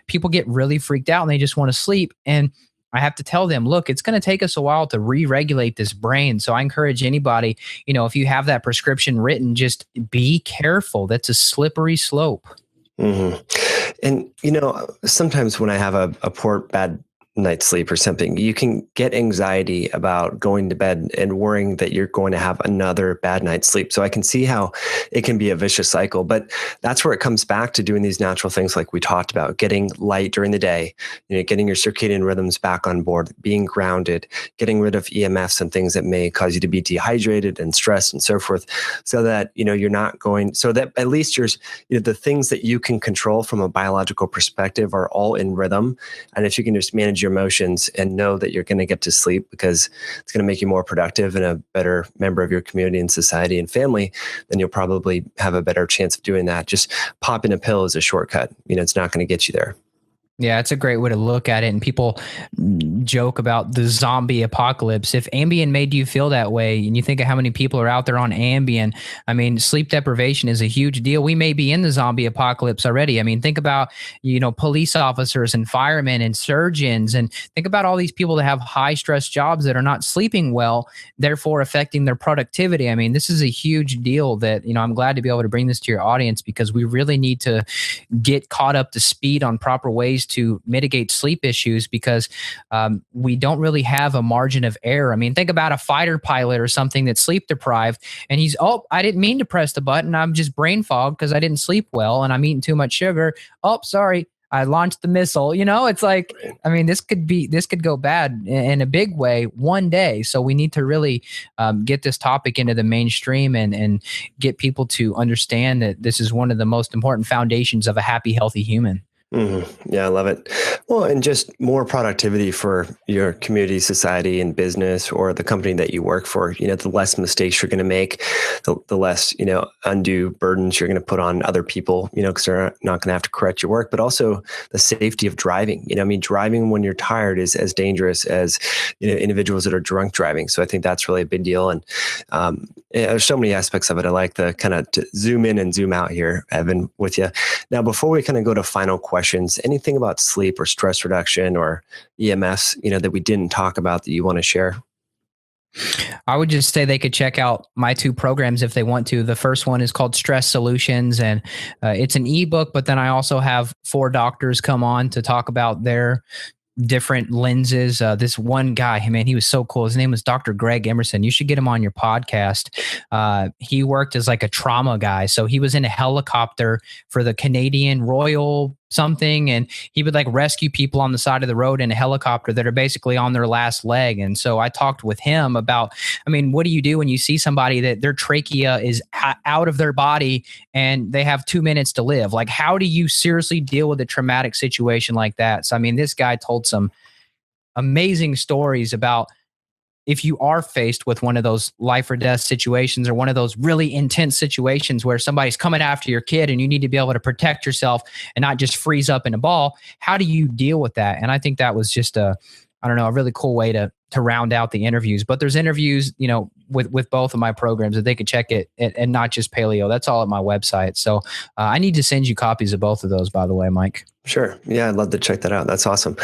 People get really freaked out and they just want to sleep. And I have to tell them, look, it's going to take us a while to re-regulate this brain. So I encourage anybody, if you have that prescription written, just be careful. That's a slippery slope. Mm-hmm. And, sometimes when I have a poor, bad night's sleep or something, you can get anxiety about going to bed and worrying that you're going to have another bad night's sleep. So I can see how it can be a vicious cycle, but that's where it comes back to doing these natural things like we talked about, getting light during the day, getting your circadian rhythms back on board, being grounded, getting rid of EMFs and things that may cause you to be dehydrated and stressed and so forth, so that, you're not going, so that at least you're, the things that you can control from a biological perspective are all in rhythm. And if you can just manage your emotions and know that you're going to get to sleep because it's going to make you more productive and a better member of your community and society and family, then you'll probably have a better chance of doing that. Just popping a pill is a shortcut. It's not going to get you there. Yeah, it's a great way to look at it. And people joke about the zombie apocalypse. If Ambien made you feel that way, and you think of how many people are out there on Ambien, sleep deprivation is a huge deal. We may be in the zombie apocalypse already. Think about, police officers and firemen and surgeons, and think about all these people that have high stress jobs that are not sleeping well, therefore affecting their productivity. This is a huge deal that, I'm glad to be able to bring this to your audience because we really need to get caught up to speed on proper ways to mitigate sleep issues because we don't really have a margin of error. Think about a fighter pilot or something that's sleep deprived and he's, I didn't mean to press the button. I'm just brain fogged because I didn't sleep well and I'm eating too much sugar. Oh, sorry. I launched the missile. It's like, this could go bad in a big way one day. So we need to really get this topic into the mainstream and get people to understand that this is one of the most important foundations of a happy, healthy human. Mm-hmm. Yeah, I love it. Well, and just more productivity for your community, society, and business, or the company that you work for. The less mistakes you're going to make, the less, undue burdens you're going to put on other people, because they're not going to have to correct your work, but also the safety of driving. Driving when you're tired is as dangerous as, individuals that are drunk driving. So I think that's really a big deal. And there's so many aspects of it. I like the kind of to zoom in and zoom out here, Evan, with you. Now, before we kind of go to final questions, anything about sleep or stress reduction or EMS, that we didn't talk about that you want to share? I would just say they could check out my two programs if they want to. The first one is called Stress Solutions, and it's an ebook, but then I also have 4 doctors come on to talk about their different lenses. This one guy, man, he was so cool. His name was Dr. Greg Emerson. You should get him on your podcast. He worked as like a trauma guy. So he was in a helicopter for the Canadian Royal something, and he would like rescue people on the side of the road in a helicopter that are basically on their last leg. And so I talked with him about, I mean, what do you do when you see somebody that their trachea is out of their body and they have 2 minutes to live? Like, how do you seriously deal with a traumatic situation like that? So, I mean, this guy told some amazing stories about if you are faced with one of those life or death situations, or one of those really intense situations where somebody's coming after your kid and you need to be able to protect yourself and not just freeze up in a ball, how do you deal with that? And I think that was just a really cool way to round out the interviews. But there's interviews, with both of my programs that they could check it and Not Just Paleo. That's all at my website. So I need to send you copies of both of those, by the way, Mike. Sure. Yeah, I'd love to check that out. That's awesome.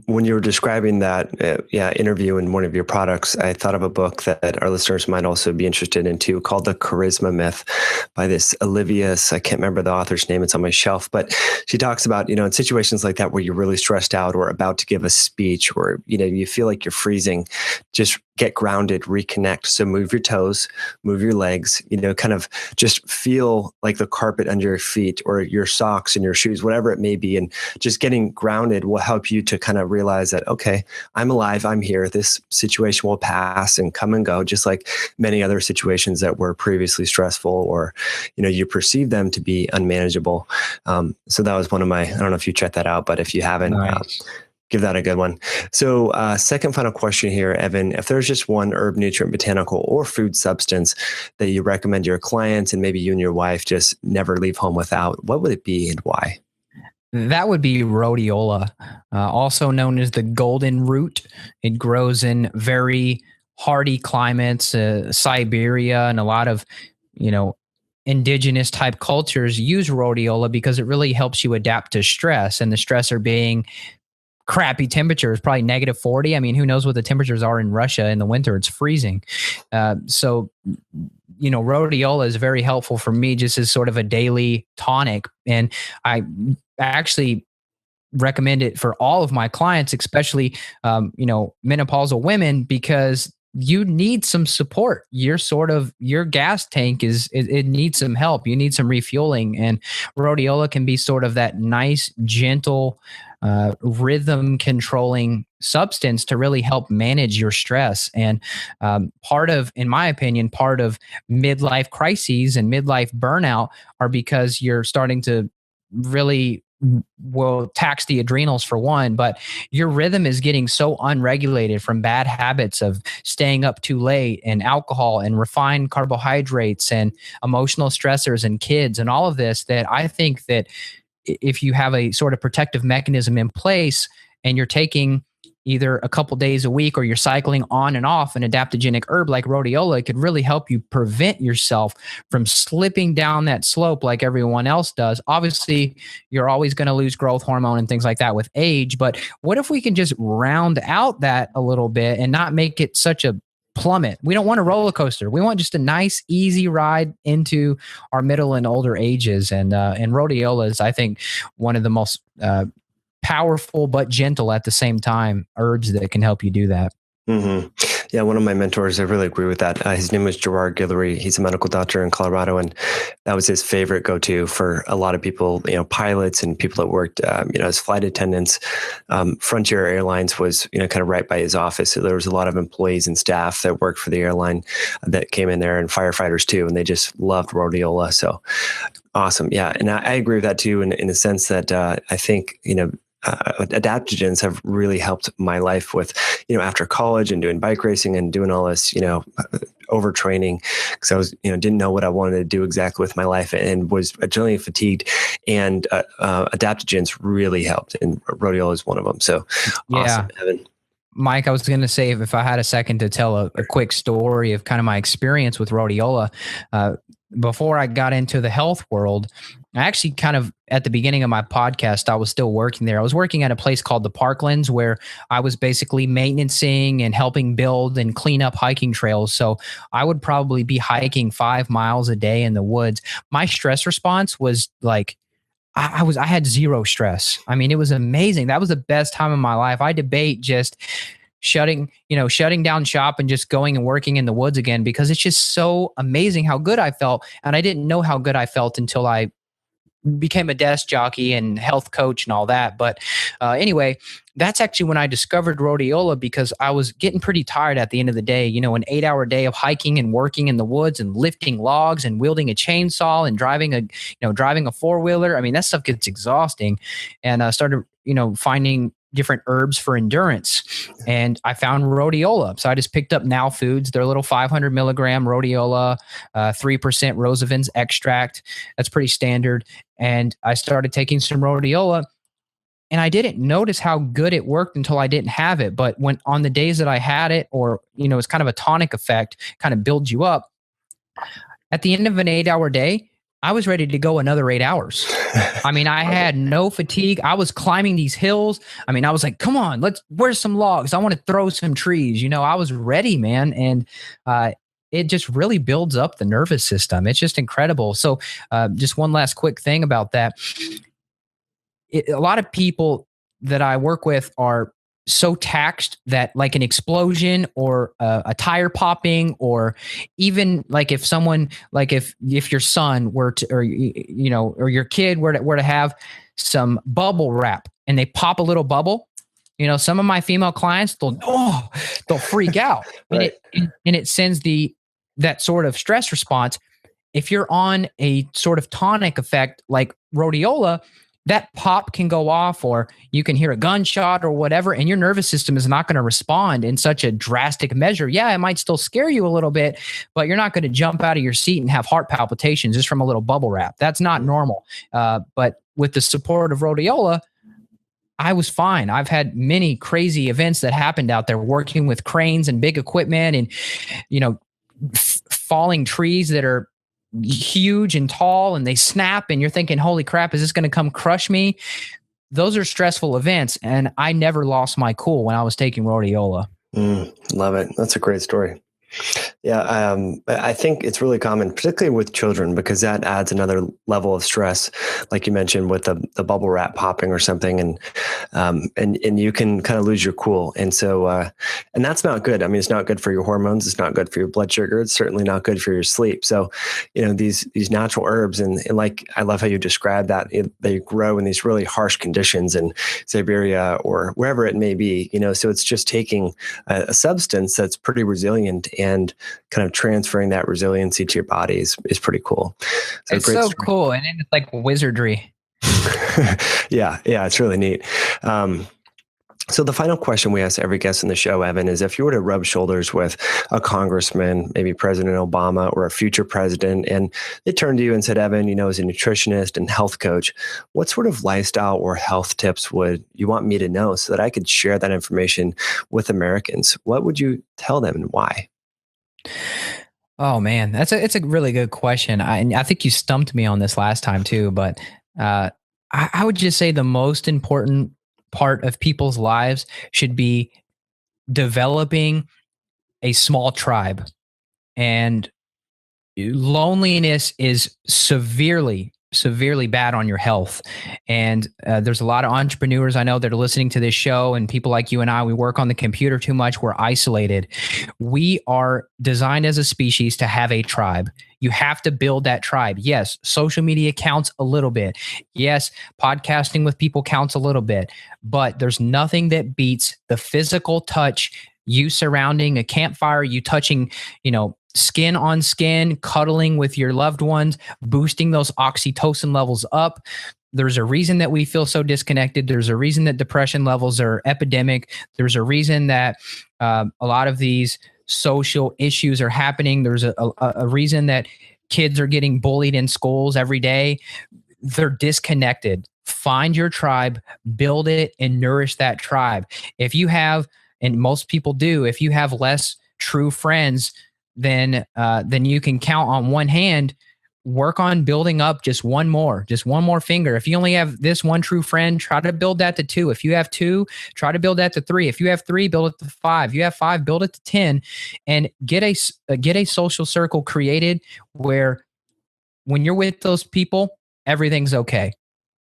When you were describing that interview in one of your products, I thought of a book that our listeners might also be interested in too, called The Charisma Myth by this Olivia. I can't remember the author's name. It's on my shelf, but she talks about, in situations like that where you're really stressed out or about to give a speech, or, you feel like you're freezing, just get grounded, reconnect. So move your toes, move your legs, kind of just feel like the carpet under your feet or your socks and your shoes, whatever it may be. And just getting grounded will help you to kind of realize that, okay, I'm alive, I'm here. This situation will pass and come and go, just like many other situations that were previously stressful, or, you perceive them to be unmanageable. So that was one of my, I don't know if you checked that out, but if you haven't, Nice. Give that a good one. So second final question here, Evan, if there's just one herb, nutrient, botanical, or food substance that you recommend your clients and maybe you and your wife just never leave home without, what would it be and why? That would be rhodiola, also known as the golden root. It grows in very hardy climates, Siberia, and a lot of, indigenous type cultures use rhodiola because it really helps you adapt to stress, and the stressor being crappy temperatures, probably -40. I mean, who knows what the temperatures are in Russia in the winter? It's freezing. So, rhodiola is very helpful for me just as sort of a daily tonic. And I actually recommend it for all of my clients, especially, menopausal women, because you need some support. Your gas tank it needs some help. You need some refueling, and rhodiola can be sort of that nice, gentle, rhythm controlling substance to really help manage your stress. And in my opinion, part of midlife crises and midlife burnout are because you're starting to really will tax the adrenals for one, but your rhythm is getting so unregulated from bad habits of staying up too late and alcohol and refined carbohydrates and emotional stressors and kids and all of this, that I think that if you have a sort of protective mechanism in place and you're taking either a couple days a week or you're cycling on and off an adaptogenic herb like rhodiola, it could really help you prevent yourself from slipping down that slope like everyone else does. Obviously, you're always going to lose growth hormone and things like that with age, but what if we can just round out that a little bit and not make it such a plummet? We don't want a roller coaster. We want just a nice, easy ride into our middle and older ages. And rhodiola is, I think, one of the most powerful but gentle at the same time herbs that can help you do that. Mm-hmm. Yeah, one of my mentors, I really agree with that. His name was Gerard Guillory. He's a medical doctor in Colorado, and that was his favorite go-to for a lot of people, pilots and people that worked, as flight attendants. Frontier Airlines was, kind of right by his office. So there was a lot of employees and staff that worked for the airline that came in there, and firefighters too, and they just loved rhodiola. So awesome. Yeah, and I agree with that too, in the sense that I think, adaptogens have really helped my life with, after college and doing bike racing and doing all this, overtraining, because I was, didn't know what I wanted to do exactly with my life and was adrenaline fatigued, and adaptogens really helped, and rhodiola is one of them. So awesome, Evan. Mike, I was going to say, if I had a second to tell a quick story of kind of my experience with rhodiola, before I got into the health world, I actually kind of, at the beginning of my podcast, I was still working there. I was working at a place called the Parklands, where I was basically maintaining and helping build and clean up hiking trails. So I would probably be hiking 5 miles a day in the woods. My stress response was like, I had zero stress. I mean, it was amazing. That was the best time of my life. I debate just shutting down shop and just going and working in the woods again, because it's just so amazing how good I felt. And I didn't know how good I felt until I became a desk jockey and health coach and all that. But anyway, that's actually when I discovered Rhodiola, because I was getting pretty tired at the end of the day. An 8-hour day of hiking and working in the woods and lifting logs and wielding a chainsaw and driving a four-wheeler. I mean, that stuff gets exhausting. And I started, finding different herbs for endurance. And I found Rhodiola. So I just picked up Now Foods, their little 500 milligram Rhodiola, 3% Rosavins extract. That's pretty standard. And I started taking some Rhodiola, and I didn't notice how good it worked until I didn't have it. But when on the days that I had it, or, it's kind of a tonic effect, kind of builds you up. At the end of an 8-hour day, I was ready to go another 8 hours. I mean, I had no fatigue. I was climbing these hills. I mean, I was like, come on, where's some logs? I want to throw some trees. I was ready, man. And it just really builds up the nervous system. It's just incredible. So just one last quick thing about that. A lot of people that I work with are so taxed that, like, an explosion or a tire popping, or even like if someone, like if your son were to, or your kid were to have some bubble wrap and they pop a little bubble, some of my female clients, they'll freak out. Right. and it sends that sort of stress response. If you're on a sort of tonic effect like Rhodiola, that pop can go off, or you can hear a gunshot or whatever, and your nervous system is not going to respond in such a drastic measure. Yeah, it might still scare you a little bit, but you're not going to jump out of your seat and have heart palpitations just from a little bubble wrap. That's not normal. But with the support of Rhodiola, I was fine. I've had many crazy events that happened out there working with cranes and big equipment, and, falling trees that are huge and tall and they snap, and you're thinking, holy crap, is this going to come crush me? Those are stressful events. And I never lost my cool when I was taking Rhodiola. Love it. That's a great story. Yeah, I think it's really common, particularly with children, because that adds another level of stress, like you mentioned, with the bubble wrap popping or something, and you can kind of lose your cool, and so and that's not good. I mean, it's not good for your hormones. It's not good for your blood sugar. It's certainly not good for your sleep. So, these natural herbs, and like, I love how you describe that they grow in these really harsh conditions in Siberia or wherever it may be. So it's just taking a substance that's pretty resilient and kind of transferring that resiliency to your body is pretty cool. So it's so cool. And it's like wizardry. Yeah, it's really neat. So the final question we ask every guest in the show, Evan, is if you were to rub shoulders with a congressman, maybe President Obama or a future president, and they turned to you and said, Evan, as a nutritionist and health coach, what sort of lifestyle or health tips would you want me to know so that I could share that information with Americans? What would you tell them and why? Oh man, it's a really good question. I think you stumped me on this last time too, but I would just say the most important part of people's lives should be developing a small tribe. And loneliness is severely bad on your health. And there's a lot of entrepreneurs I know that are listening to this show, and people like you and I, we work on the computer too much. We're isolated. We are designed as a species to have a tribe. You have to build that tribe. Yes, social media counts a little bit. Yes, podcasting with people counts a little bit, but there's nothing that beats the physical touch, you surrounding a campfire, you touching, skin on skin, cuddling with your loved ones, boosting those oxytocin levels up. There's a reason that we feel so disconnected. There's a reason that depression levels are epidemic. There's a reason that a lot of these social issues are happening. There's a reason that kids are getting bullied in schools every day. They're disconnected. Find your tribe, build it, and nourish that tribe. If you have, and most people do, if you have less true friends, then you can count on one hand. Work on building up just one more finger. If you only have this one true friend, try to build that to 2. If you have 2, try to build that to 3. If you have 3, build it to 5. If you have 5, build it to 10, and get a social circle created where when you're with those people, everything's okay.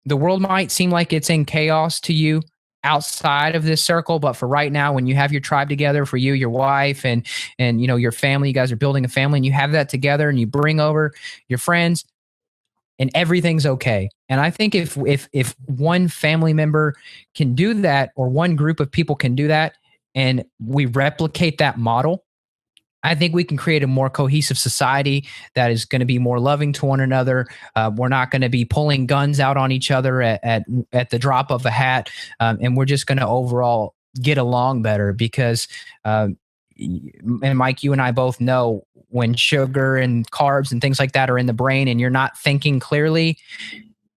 the world might seem like it's in chaos to you outside of this circle, but for right now, when you have your tribe together, for you, your wife, and your family, you guys are building a family, and you have that together, and you bring over your friends, and everything's okay. And I think if one family member can do that, or one group of people can do that, and we replicate that model, I think we can create a more cohesive society that is going to be more loving to one another. We're not going to be pulling guns out on each other at the drop of a hat, and we're just going to overall get along better. Because, and Mike, you and I both know, when sugar and carbs and things like that are in the brain, and you're not thinking clearly,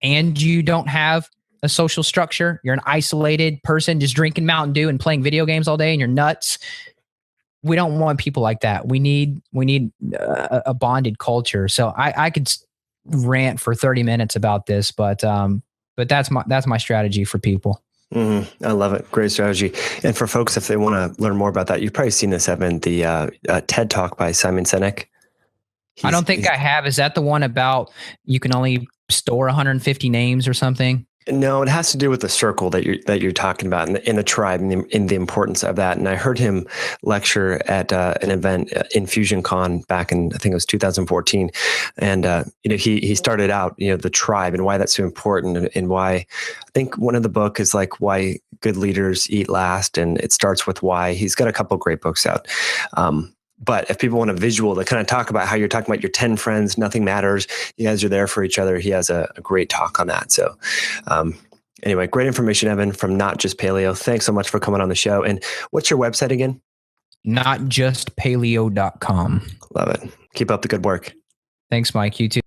and you don't have a social structure, you're an isolated person just drinking Mountain Dew and playing video games all day, and you're nuts. We don't want people like that. We need a bonded culture. So I could rant for 30 minutes about this, but that's my strategy for people. I love it. Great strategy. And for folks, if they want to learn more about that, you've probably seen this, Evan, the TED Talk by Simon Sinek. I don't think I have. Is that the one about you can only store 150 names or something? No, it has to do with the circle that you're talking about, in the tribe, and in the importance of that. And I heard him lecture at an event, Infusion Con, back in, I think it was 2014. And he started out the tribe and why that's so important, and why, I think one of the book is like Why Good Leaders Eat Last, and it starts with why. He's got a couple of great books out. But if people want a visual to kind of talk about how you're talking about your 10 friends, nothing matters, you guys are there for each other, he has a great talk on that. So anyway, great information, Evan, from Not Just Paleo. Thanks so much for coming on the show. And what's your website again? NotJustPaleo.com. Love it. Keep up the good work. Thanks, Mike. You too.